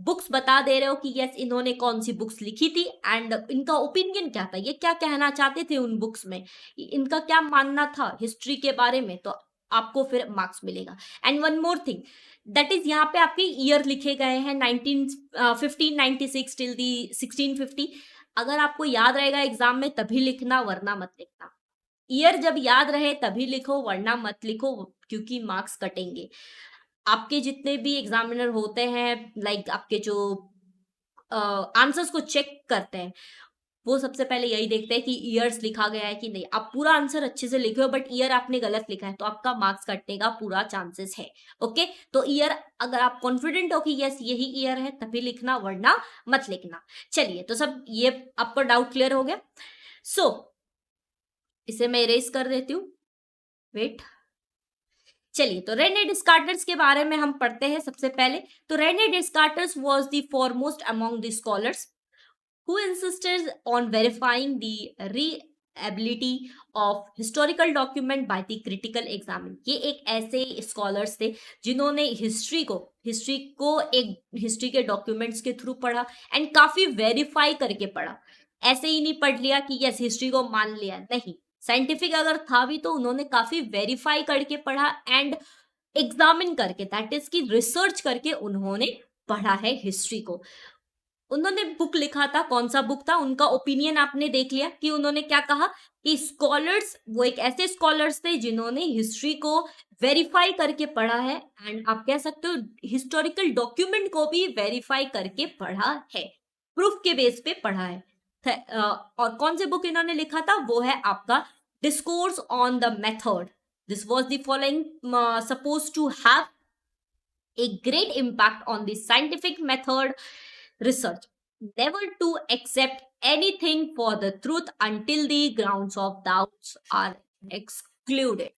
Speaker 1: बुक्स बता दे रहे हो कि यस इन्होंने कौन सी बुक्स लिखी थी एंड इनका ओपिनियन क्या था, ये क्या कहना चाहते थे उन बुक्स में, इनका क्या मानना था हिस्ट्री के बारे में, तो आपको फिर मार्क्स मिलेगा। And one more thing, that is यहाँ पे आपके ईयर लिखे गए हैं 1596 टिल दी 1650। अगर आपको याद रहेगा एग्जाम में तभी लिखना, वरना मत लिखना। ईयर जब याद रहे तभी लिखो, वरना मत लिखो, क्योंकि मार्क्स कटेंगे। आपके जितने भी एग्जामिनर होते हैं, लाइक आपके जो आंसर्स को चेक करते हैं, वो सबसे पहले यही देखते हैं कि ईयर्स लिखा गया है कि नहीं। आप पूरा आंसर अच्छे से लिखे हो बट ईयर आपने गलत लिखा है तो आपका मार्क्स कटने का पूरा चांसेस है, ओके। तो ईयर अगर आप कॉन्फिडेंट हो कि यस यही ईयर है तभी लिखना, वरना मत लिखना। चलिए, तो सब ये आपका डाउट क्लियर हो गया। सो इसे मैं इरेज कर देती हूँ, वेट। चलिए, तो रेने डिस्कार्टर्स के बारे में हम पढ़ते हैं सबसे पहले। तो Rene Descartes was the foremost among the scholars who insisted on verifying the reliability of historical document by the critical examine। ये एक ऐसे स्कॉलर्स थे जिन्होंने हिस्ट्री को एक हिस्ट्री के डॉक्यूमेंट्स के थ्रू पढ़ा एंड काफी वेरीफाई करके पढ़ा। ऐसे ही नहीं पढ़ लिया कि यस हिस्ट्री को मान लिया, नहीं। साइंटिफिक अगर था भी तो उन्होंने काफी वेरीफाई करके पढ़ा एंड एग्जामिन करके, दैट इज की रिसर्च करके उन्होंने पढ़ा है हिस्ट्री को। उन्होंने बुक लिखा था, कौन सा बुक था, उनका ओपिनियन आपने देख लिया कि उन्होंने क्या कहा कि स्कॉलर्स, वो एक ऐसे स्कॉलर्स थे जिन्होंने हिस्ट्री को वेरीफाई करके पढ़ा है एंड आप कह सकते हो हिस्टोरिकल डॉक्यूमेंट को भी वेरीफाई करके पढ़ा है, प्रूफ के बेस पे पढ़ा है। और कौन से बुक इन्होंने लिखा था, वो है आपका discourse on the method. This was the following suppose to have a great impact on the scientific method research, never to accept anything for the truth until the grounds of doubts are excluded।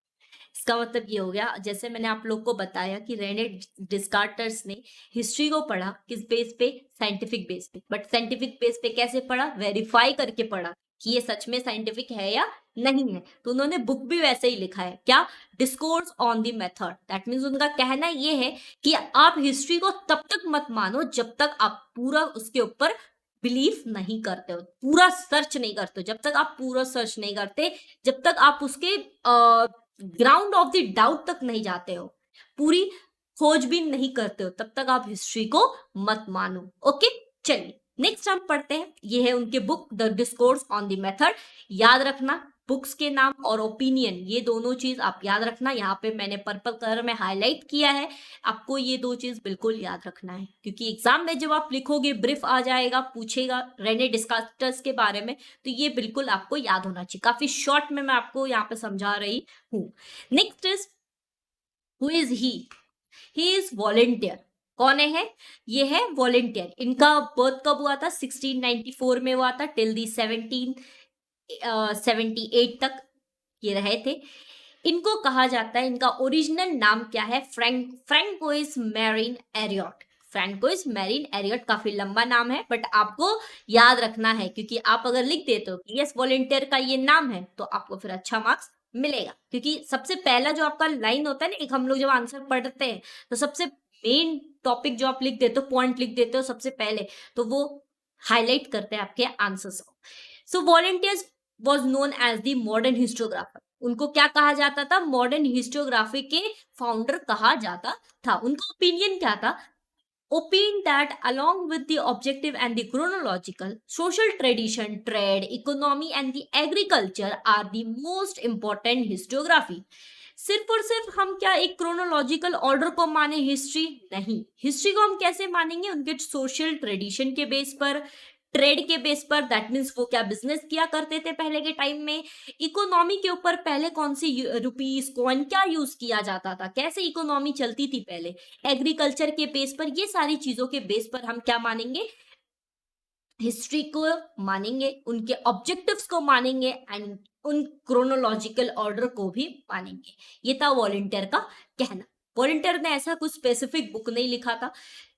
Speaker 1: इसका मतलब ये हो गया, जैसे मैंने आप लोग को बताया कि रेने डिस्कार्टर्स ने हिस्ट्री को पढ़ा किस बेस पे, साइंटिफिक बेस पे। बट साइंटिफिक बेस पे कैसे पढ़ा? वेरीफाई करके पढ़ा कि ये सच में साइंटिफिक है या नहीं है। तो उन्होंने बुक भी वैसे ही लिखा है, क्या? Discourse on the method. That means उनका कहना ये है कि आप हिस्ट्री को तब तक मत मानो जब तक आप पूरा उसके ऊपर बिलीव नहीं करते हो, पूरा सर्च नहीं करते हो। जब तक आप पूरा सर्च नहीं करते, जब तक आप उसके ग्राउंड ऑफ द डाउट तक नहीं जाते हो, पूरी खोजबीन नहीं करते हो, तब तक आप हिस्ट्री को मत मानो। ओके, चलिए नेक्स्ट हम पढ़ते हैं। ये है उनके book the discourse on the method. याद रखना, बुक्स के नाम और ओपिनियन, ये दोनों चीज आप याद रखना। यहाँ पे मैंने पर्पल कलर में हाईलाइट किया है, आपको ये दो चीज बिल्कुल याद रखना है, क्योंकि एग्जाम में जब आप लिखोगे, ब्रीफ आ जाएगा, पूछेगा रेने डिस्कस्टर्स के बारे में, तो ये बिल्कुल आपको याद होना चाहिए। काफी शॉर्ट में मैं आपको यहाँ पे समझा रही हूँ। Next is who is he is volunteer. कौन है ये? है वॉलेंटियर। इनका बर्थ कब हुआ था? 1694 में हुआ था, टिल दी 1778 तक ये रहे थे। इनको कहा जाता है, इनका ओरिजिनल नाम क्या है? Francois Marie Arouet. Francois Marie Arouet काफी लंबा नाम है, बट आपको याद रखना है, क्योंकि आप अगर लिख देते हो कि यस वॉलेंटियर का ये नाम है, तो आपको फिर अच्छा मार्क्स मिलेगा। क्योंकि सबसे पहला जो आपका लाइन होता है ना, एक हम लोग जब आंसर पढ़ते हैं तो सबसे मेन टॉपिक जो आप लिख देते हो, पॉइंट लिख देते हो सबसे पहले, तो वो हाईलाइट करते हैं आपके आंसर्स को। So Voltaire was known as the modern historiographer. उनको क्या कहा जाता था? मॉडर्न हिस्टोग्राफी के फाउंडर कहा जाता था। उनका ओपिनियन क्या था? opined that along with the objective and the chronological, social tradition, trade, economy and the agriculture are the most important historiography. सिर्फ और सिर्फ हम क्या एक क्रोनोलॉजिकल ऑर्डर को माने हिस्ट्री? नहीं। हिस्ट्री को हम कैसे मानेंगे? उनके सोशल ट्रेडिशन के बेस पर, ट्रेड के बेस पर, दैट मीन्स वो क्या बिजनेस किया करते थे पहले के टाइम में, इकोनॉमी के ऊपर पहले कौन सी रुपीस कॉइन क्या यूज किया जाता था, कैसे इकोनॉमी चलती थी पहले, एग्रीकल्चर के बेस पर, ये सारी चीजों के बेस पर हम क्या मानेंगे? हिस्ट्री को मानेंगे, उनके ऑब्जेक्टिव्स को मानेंगे एंड उन क्रोनोलॉजिकल ऑर्डर को भी मानेंगे। ये था वॉलंटियर का कहना। वॉलंटियर ने ऐसा कुछ स्पेसिफिक बुक नहीं लिखा था।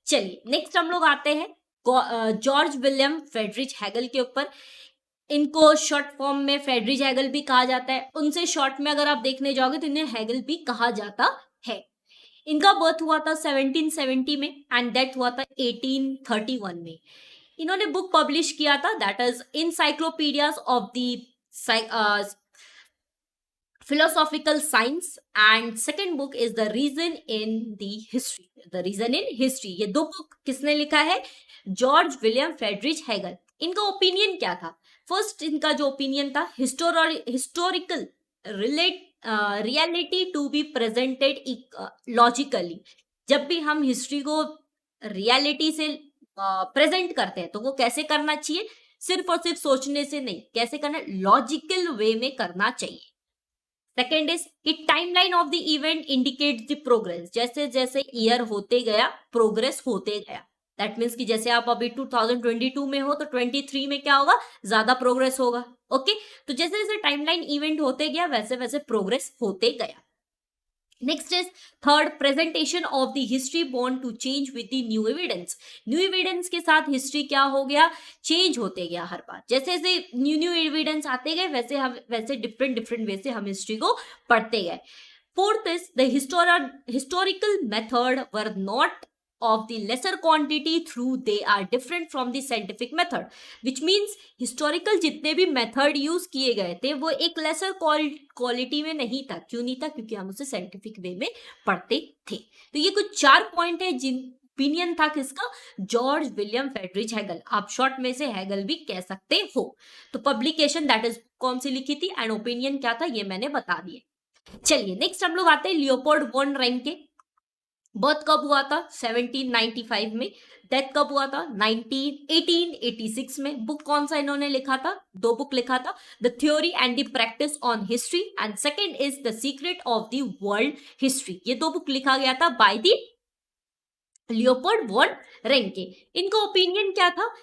Speaker 1: चलिए नेक्स्ट हम लोग आते हैं जॉर्ज विलियम फ्रेडरिच हैगल के ऊपर। इनको शॉर्ट फॉर्म में फ्रेडरिच हैगल भी कहा जाता है। उनसे शॉर्ट में अगर आप देखने जाओगे तो इन्हें हैगल भी कहा जाता है। इनका बर्थ हुआ था 1770 में एंड डेथ हुआ था 1831 में। इन्होंने बुक पब्लिश किया था, that is encyclopedias of the philosophical science, and second book is the reason in the history, the reason in history। ये दो बुक किसने लिखा है? George William Friedrich Hegel. इनका ओपिनियन क्या था? फर्स्ट इनका जो ओपिनियन था, historical reality to be presented logically. जब भी हम हिस्ट्री को रियलिटी से प्रेजेंट करते हैं तो वो कैसे करना चाहिए? सिर्फ और सिर्फ सोचने से नहीं, कैसे करना? लॉजिकल वे में करना चाहिए। सेकेंड इज कि timeline of the event indicates the progress. जैसे जैसे ईयर होते गया, प्रोग्रेस होते गया। दैट मीन्स कि जैसे आप अभी 2022 में हो तो 23 में क्या होगा? ज्यादा प्रोग्रेस होगा। ओके, तो जैसे जैसे टाइमलाइन इवेंट होते गया, वैसे वैसे प्रोग्रेस होते गया। Next is third, presentation of the history born to change with the new evidence. New evidence के साथ हिस्ट्री क्या हो गया? चेंज होते गया हर बार। जैसे जैसे न्यू एविडेंस आते गए, वैसे डिफरेंट डिफरेंट वे से हम हिस्ट्री को पढ़ते गए। Fourth is the historical method were not of the lesser quantity through they are different from the scientific method, which means historical जितने भी मेथड यूज किए गए थे वो एक लेसर क्वालिटी में नहीं था। क्यों नहीं था? क्योंकि हम उसे साइंटिफिक वे में पढ़ते थे। तो ये कुछ 4 पॉइंट है जिन ओपिनियन था किसका? George William Friedrich Hegel. आप शॉर्ट में से हैगल भी कह सकते हो। तो पब्लिकेशन दैट इज कौन सी लिखी थी एंड ओपिनियन क्या था, ये मैंने बता दिए। चलिए नेक्स्ट हम लोग आते हैं लियोपोल्ड वन रैंक। बर्थ कब हुआ था? 1795 में। डेथ कब हुआ था? 1886 में। बुक कौन सा इन्होंने लिखा था? 2 बुक लिखा था, the theory and the practice on history and second is the secret of the world history. ये 2 बुक लिखा गया था बाय द लियोपोल्ड वन रैंके। इनका ओपिनियन क्या था?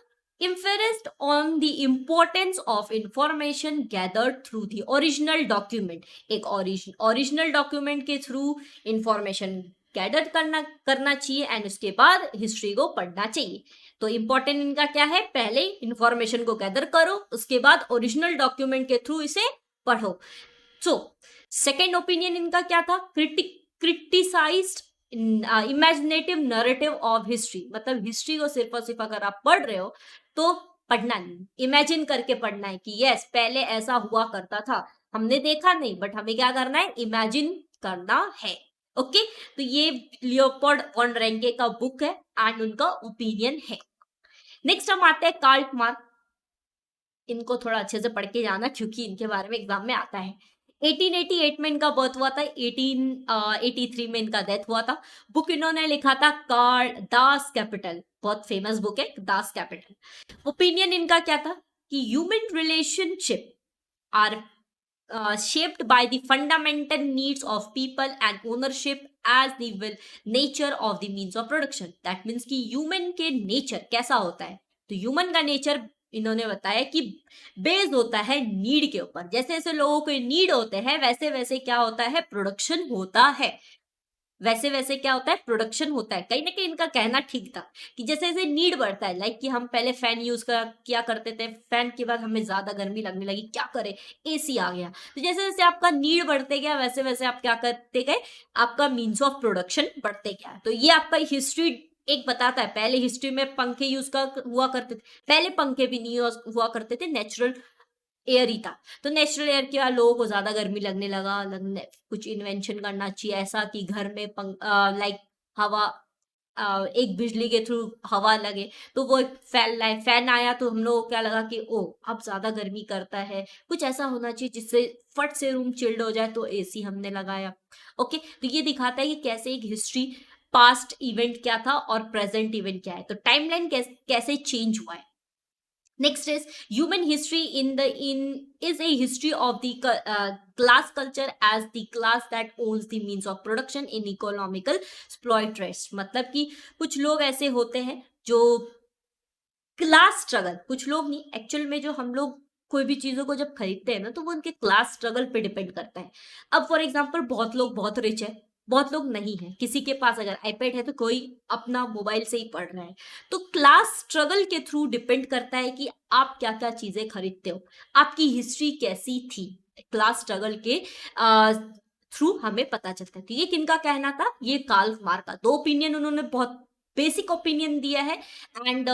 Speaker 1: emphasized on the importance of information gathered through the original document। एक original document के through information gather करना चाहिए एंड उसके बाद हिस्ट्री को पढ़ना चाहिए। तो इंपॉर्टेंट इनका क्या है? पहले इंफॉर्मेशन को गैदर करो, उसके बाद ओरिजिनल डॉक्यूमेंट के थ्रू इसे पढ़ो। सो सेकेंड ओपिनियन इनका क्या था? Criticised imaginative narrative of history. मतलब हिस्ट्री को सिर्फ और सिर्फ अगर आप पढ़ रहे हो तो पढ़ना नहीं, इमेजिन करके पढ़ना है कि यस पहले ऐसा हुआ करता था, हमने देखा नहीं बट हमें क्या करना है, इमेजिन करना है। ओके, तो ये लियोपोल्ड वॉन रेंके का बुक है एंड उनका ओपिनियन है। नेक्स्ट हम आते हैं कार्ल मार्क्स। इनको थोड़ा अच्छे से पढ़ के जाना क्योंकि इनके बारे में एग्जाम में आता है। 1888 में इनका बर्थ हुआ था, 1883 में इनका डेथ हुआ था। बुक इन्होंने लिखा था कार्ल दास कैपिटल, बहुत फेमस बुक है दास कैपिटल। ओपिनियन इनका क्या था कि human relationship are shaped by the fundamental needs of people and ownership as the will nature of the means of production. That means कि human के nature कैसा होता है, तो human का nature इन्होंने बताया कि बेस्ड होता है नीड के ऊपर। जैसे जैसे लोगों को नीड होते हैं वैसे वैसे क्या होता है, प्रोडक्शन होता है। वैसे वैसे क्या होता है, प्रोडक्शन होता है। कहीं ना कहीं इनका कहना ठीक था कि जैसे जैसे नीड बढ़ता है, लाइक कि हम पहले फैन यूज किया करते थे, फैन के बाद हमें ज्यादा गर्मी लगने लगी, क्या करें, एसी आ गया। तो जैसे जैसे आपका नीड बढ़ते गया वैसे वैसे आप क्या करते गए, आपका मीन्स ऑफ प्रोडक्शन बढ़ते गया। तो ये आपका हिस्ट्री एक बताता है। पहले हिस्ट्री में पंखे हुआ करते थे, पहले पंखे भी नहीं हुआ करते थे, नेचुरल एयर ही था। तो नेचुरल एयर के बाद लोगों को ज्यादा गर्मी लगने लगा, कुछ इन्वेंशन करना चाहिए ऐसा कि घर में लाइक हवा एक बिजली के थ्रू हवा लगे। तो वो एक फैन आया तो हम लोगों को क्या लगा कि ओ अब ज्यादा गर्मी करता है, कुछ ऐसा होना चाहिए जिससे फट से रूम चिल्ड हो जाए, तो एसी हमने लगाया। ओके, तो ये दिखाता है कि कैसे एक हिस्ट्री, पास्ट इवेंट क्या था और प्रेजेंट इवेंट क्या है, तो टाइमलाइन कैसे चेंज हुआ है। Next is human history in is a history of the class culture as the class that owns the means of production in economical exploitation। मतलब कि कुछ लोग ऐसे होते हैं जो क्लास स्ट्रगल, कुछ लोग नहीं, एक्चुअल में जो हम लोग कोई भी चीजों को जब खरीदते हैं ना तो वो उनके क्लास स्ट्रगल पे डिपेंड करता है। अब फॉर एग्जांपल बहुत लोग बहुत रिच है, बहुत लोग नहीं है, किसी के पास अगर आईपैड है तो कोई अपना मोबाइल से ही पढ़ रहा है। तो क्लास स्ट्रगल के थ्रू डिपेंड करता है कि आप क्या क्या चीजें खरीदते हो, आपकी हिस्ट्री कैसी थी, क्लास स्ट्रगल के थ्रू हमें पता चलता है। तो ये किनका कहना था, ये कार्ल मार्क्स का। दो ओपिनियन उन्होंने बहुत बेसिक ओपिनियन दिया है एंड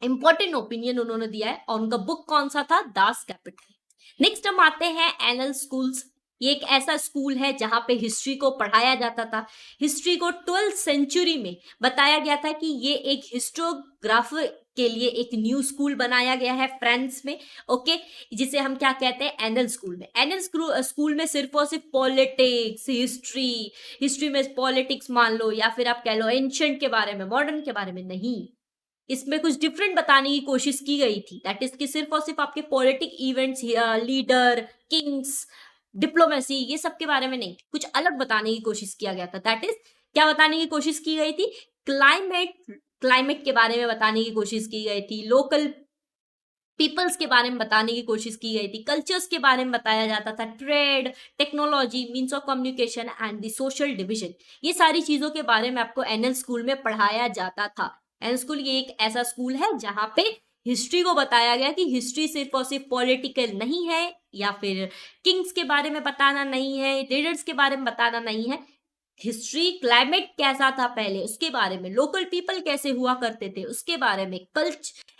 Speaker 1: इंपॉर्टेंट ओपिनियन उन्होंने दिया है, और उनका बुक कौन सा था, दास कैपिटल। नेक्स्ट हम आते हैं एनल स्कूल्स। ये एक ऐसा स्कूल है जहां पे हिस्ट्री को पढ़ाया जाता था। हिस्ट्री को 12th सेंचुरी में बताया गया था कि ये एक हिस्टोग्राफर के लिए एक न्यू स्कूल बनाया गया है फ्रांस में। ओके, जिसे हम क्या कहते हैं, एनल स्कूल में। एनल स्कूल में सिर्फ और सिर्फ पॉलिटिक्स, हिस्ट्री में पॉलिटिक्स मान लो या फिर आप कह लो एंशिएंट के बारे में, मॉडर्न के बारे में नहीं, इसमें कुछ डिफरेंट बताने की कोशिश की गई थी। दैट इज कि सिर्फ और सिर्फ आपके politic events, leader, Kings, diplomacy, ये सब के बारे में नहीं, कुछ अलग बताने की कोशिश किया गया था। दैट इज क्या बताने की कोशिश की गई थी, क्लाइमेट के बारे में बताने की कोशिश की गई थी, लोकल पीपल्स के बारे में बताने की कोशिश की गई थी, कल्चर्स के बारे में बताया जाता था, trade, technology, means of communication and the social division, ये सारी चीजों के बारे में आपको एनएल स्कूल में पढ़ाया जाता था। एनएल स्कूल ये एक ऐसा स्कूल है जहां पे हिस्ट्री को बताया गया कि हिस्ट्री सिर्फ और सिर्फ पॉलिटिकल नहीं है, या फिर किंग्स के बारे में बताना नहीं है, लीडर्स के बारे में बताना नहीं है। हिस्ट्री, क्लाइमेट कैसा था पहले उसके बारे में, लोकल पीपल कैसे हुआ करते थे उसके बारे में,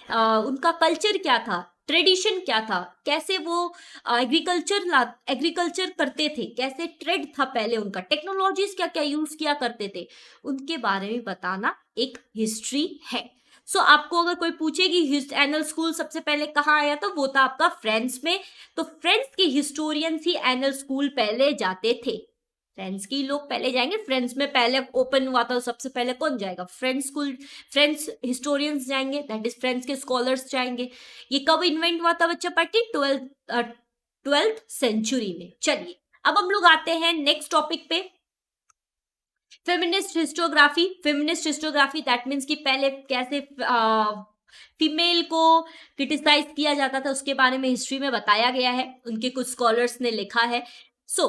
Speaker 1: उनका कल्चर क्या था, ट्रेडिशन क्या था, कैसे वो एग्रीकल्चर करते थे, कैसे ट्रेड था पहले उनका, टेक्नोलॉजीज क्या क्या यूज किया करते थे, उनके बारे में बताना एक हिस्ट्री है। सो आपको अगर कोई पूछे कि एनल स्कूल सबसे पहले कहाँ आया तो वो था आपका फ्रांस में। तो फ्रांस के हिस्टोरियंस ही एनल स्कूल पहले जाते थे, फ्रेंड्स की लोग पहले जाएंगे। फ्रेंड्स में पहले ओपन हुआ था तो सबसे पहले कौन जाएगा, फ्रेंड्स स्कूल, फ्रेंड्स हिस्टोरियंस जाएंगे, दैट इज फ्रेंड्स के स्कॉलर्स जाएंगे। ये कब इन्वेंट हुआ था बच्चा पार्टी, 12th सेंचुरी में। चलिए अब हम लोग आते हैं नेक्स्ट टॉपिक पे, feminist historiography. Feminist historiography that means कि पहले कैसे फीमेल को क्रिटिसाइज किया जाता था उसके बारे में हिस्ट्री में बताया गया है, उनके कुछ स्कॉलर्स ने लिखा है। सो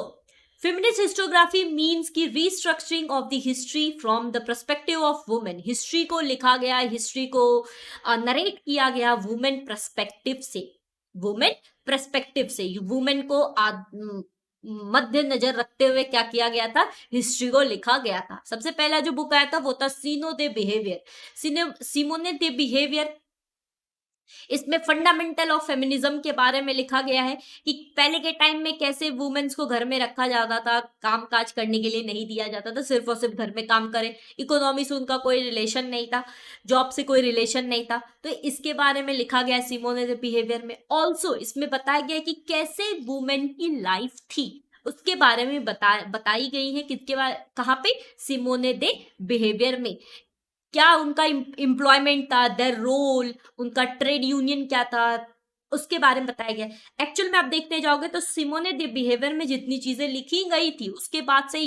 Speaker 1: फेमिनिस्ट हिस्टोग्राफी मीन्स की restructuring of the history from the perspective of women. History को लिखा गया, हिस्ट्री को नरेट किया गया वुमेन पर्सपेक्टिव से, वुमेन पर्सपेक्टिव से, वुमेन को मध्य नजर रखते हुए क्या किया गया था, हिस्ट्री को लिखा गया था। सबसे पहला जो बुक आया था वो था सिमोने दे बिहेवियर। इसमें फंडामेंटल ऑफ फेमिनिज्म के बारे में लिखा गया है कि पहले के टाइम में कैसे वुमेन्स को घर में रखा जाता था, काम काज करने के लिए नहीं दिया जाता था, सिर्फ और सिर्फ घर में काम करें, इकोनॉमी से उनका कोई रिलेशन नहीं था, जॉब से कोई रिलेशन नहीं था। तो इसके बारे में लिखा गया सिमोने दे बिहेवियर में। ऑल्सो इसमें बताया गया कि कैसे वुमेन की लाइफ थी उसके बारे में बताई गई है। किसके बारे, कहाँ पे? सिमोने दे बिहेवियर में। क्या उनका एम्प्लॉयमेंट था, देयर रोल, उनका ट्रेड यूनियन क्या था, उसके बारे में बताया गया। एक्चुअल में आप देखने जाओगे तो सिमोने दे बिहेवियर में जितनी चीजें लिखी गई थी उसके बाद से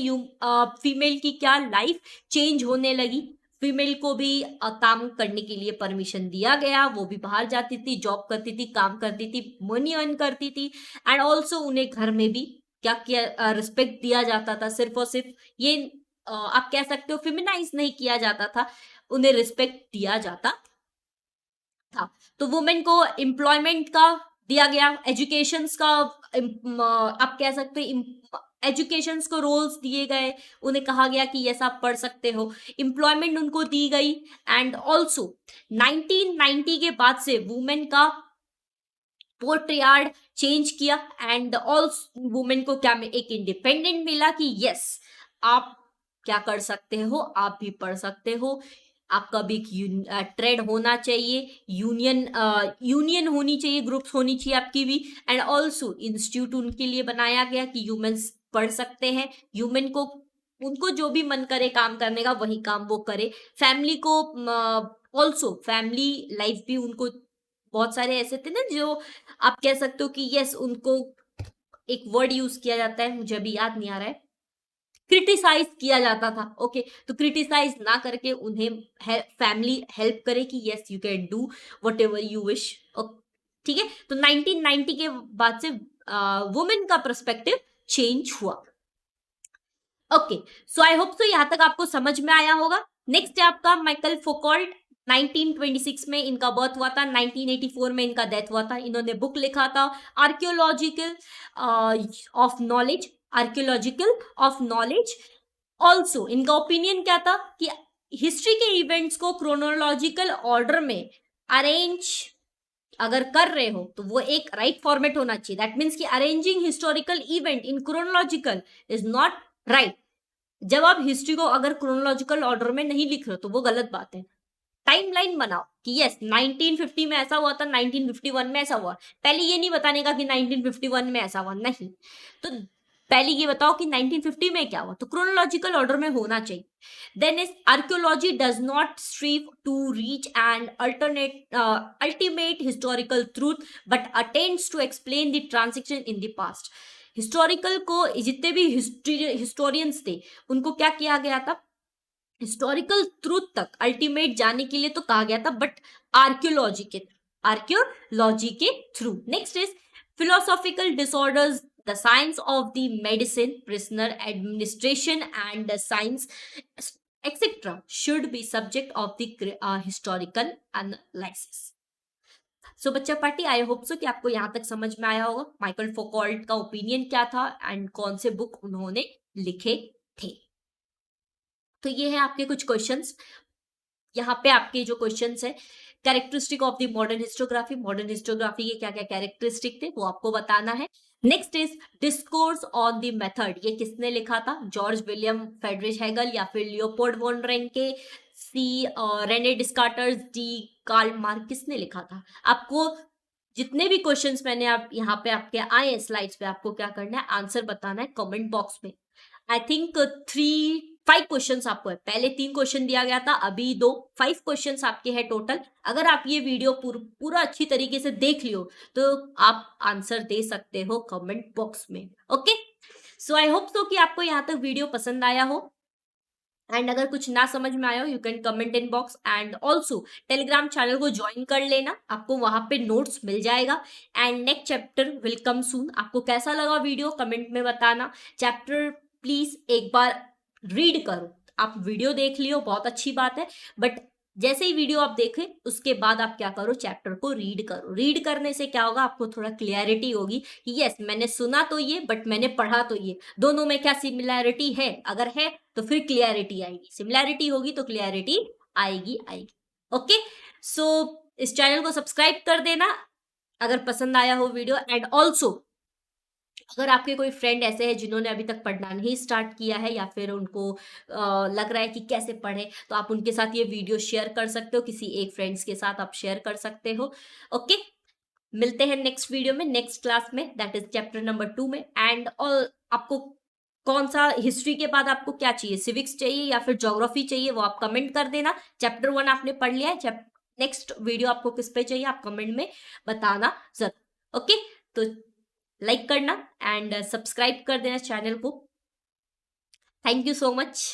Speaker 1: फीमेल की क्या लाइफ चेंज होने लगी। फीमेल को भी काम करने के लिए परमिशन दिया गया, वो भी बाहर जाती थी, जॉब करती थी, काम करती थी, मनी अर्न करती थी। एंड ऑल्सो उन्हें घर में भी क्या किया, रिस्पेक्ट दिया जाता था। सिर्फ और सिर्फ ये आप कह सकते हो फेमिनाइज नहीं किया जाता था, उन्हें रिस्पेक्ट दिया जाता था। तो वुमेन को एम्प्लॉयमेंट का दिया गया, एजुकेशंस का आप कह सकते हो एजुकेशंस को रोल्स दिए गए, उन्हें कहा गया कि यस आप पढ़ सकते हो, एम्प्लॉयमेंट उनको दी गई। एंड ऑल्सो 1990 के बाद से वुमेन का पोर्ट्रियार्ड चेंज किया एंड ऑल वुमेन को क्या एक इंडिपेंडेंट मिला कि यस आप क्या कर सकते हो, आप भी पढ़ सकते हो, आपका भी ट्रेड होना चाहिए, यूनियन होनी चाहिए, ग्रुप्स होनी चाहिए आपकी भी। एंड ऑल्सो इंस्टीट्यूट उनके लिए बनाया गया कि ह्यूमंस पढ़ सकते हैं, ह्यूमन को उनको जो भी मन करे काम करने का वही काम वो करे। फैमिली को ऑल्सो फैमिली लाइफ भी उनको, बहुत सारे ऐसे थे ना जो आप कह सकते हो कि यस उनको एक वर्ड यूज किया जाता है, मुझे अभी याद नहीं आ रहा है, क्रिटिसाइज किया जाता था। ओके, तो क्रिटिसाइज ना करके उन्हें फैमिली हेल्प करे कि yes you can do what ever you wish. ठीक है, तो 1990 के बाद से वुमेन का पर्सपेक्टिव चेंज हुआ। ओके, सो आई होप सो यहां तक आपको समझ में आया होगा। नेक्स्ट है आपका माइकल फोकॉल्ट। 1926 में इनका बर्थ हुआ था, 1984 में इनका डेथ हुआ था। इन्होंने बुक लिखा था archaeological of knowledge, archaeological of knowledge. Also इनका ओपिनियन क्या था कि हिस्ट्री के इवेंट्स को क्रोनोलॉजिकल ऑर्डर में अरेंज अगर कर रहे हो तो वो एक राइट फॉर्मेट होना चाहिए। दैट मीन्स कि arranging historical event in chronological is not right. जब आप हिस्ट्री को अगर क्रोनोलॉजिकल ऑर्डर में नहीं लिख रहे हो तो वो गलत बात है। टाइमलाइन बनाओ कि यस 1950 में ऐसा हुआ था, 1951 में ऐसा हुआ। पहले ये नहीं बताने का कि 1951 में ऐसा हुआ, नहीं, तो पहले ये बताओ कि 1950 में क्या हुआ, तो क्रोनोलॉजिकल ऑर्डर में होना चाहिए। Then is archaeology does not strive to reach and ultimate historical truth but attempts to explain the transition in the past. Historical को जितने भी हिस्टोरियंस थे उनको क्या किया गया था, हिस्टोरिकल ट्रूथ तक अल्टीमेट जाने के लिए तो कहा गया था, बट आर्कियोलॉजी के through. Next is philosophical disorders, the science of the medicine, prisoner administration and the science etcetera should be subject of the historical analysis. So बच्चा पार्टी, आई होप सो कि आपको यहां तक समझ में आया होगा माइकल फोकॉल्ट का ओपिनियन क्या था एंड कौन से बुक उन्होंने लिखे थे। तो ये है आपके कुछ क्वेश्चंस। यहाँ पे आपके जो क्वेश्चंस है, characteristic of the modern historiography, modern historiography के क्या क्या कैरेक्टरिस्टिक थे वो आपको बताना है। Next is discourse on the method, ये किसने लिखा था, जॉर्ज विलियम फ्रेडरिक हेगल या फिर लियोपोल्ड वॉन रेंके, सी रेने डिस्कार्टर्स, डी कार्ल मार्क्स, किसने लिखा था। आपको जितने भी क्वेश्चंस मैंने आप यहाँ पे आपके आए स्लाइड्स पे, आपको क्या करना है, आंसर बताना है कमेंट बॉक्स में। आई थिंक 5 क्वेश्चंस आपको है, पहले 3 क्वेश्चन दिया गया था, अभी 2, 5 क्वेश्चंस आपके हैं टोटल। अगर आप ये वीडियो पूरा अच्छी तरीके से देख लियो तो आप आंसर दे सकते हो कमेंट बॉक्स में। ओके, सो आई होप सो कि आपको यहाँ तक वीडियो पसंद आया हो। एंड अगर कुछ ना समझ में आया हो, you can comment in box. And also telegram channel को ज्वाइन कर लेना, आपको वहां पे नोट्स मिल जाएगा। And next chapter will come soon. आपको कैसा लगा वीडियो कमेंट में बताना। चैप्टर प्लीज एक बार रीड करो, आप वीडियो देख लियो बहुत अच्छी बात है, बट जैसे ही वीडियो आप देखें उसके बाद आप क्या करो, चैप्टर को रीड करो। रीड करने से क्या होगा, आपको थोड़ा क्लियरिटी होगी कि यस मैंने सुना तो ये, बट मैंने पढ़ा तो ये, दोनों में क्या सिमिलैरिटी है, अगर है तो फिर क्लियरिटी आएगी, सिमिलैरिटी होगी तो क्लियरिटी आएगी। ओके, सो इस चैनल को सब्सक्राइब कर देना अगर पसंद आया हो वीडियो। एंड ऑल्सो अगर आपके कोई फ्रेंड ऐसे हैं जिन्होंने अभी तक पढ़ना नहीं स्टार्ट किया है या फिर उनको लग रहा है कि कैसे पढ़े, तो आप उनके साथ ये वीडियो शेयर कर सकते हो, किसी एक फ्रेंड्स के साथ आप शेयर कर सकते हो। ओके, मिलते हैं नेक्स्ट वीडियो में, नेक्स्ट क्लास में, दैट इज चैप्टर नंबर 2 में। एंड ऑल आपको कौन सा हिस्ट्री के बाद आपको क्या चाहिए, सिविक्स चाहिए या फिर ज्योग्राफी चाहिए, वो आप कमेंट कर देना। चैप्टर 1 आपने पढ़ लिया है, नेक्स्ट वीडियो आपको किस पे चाहिए आप कमेंट में बताना जरूर। ओके, तो लाइक करना एंड सब्सक्राइब कर देना चैनल को। Thank you so much.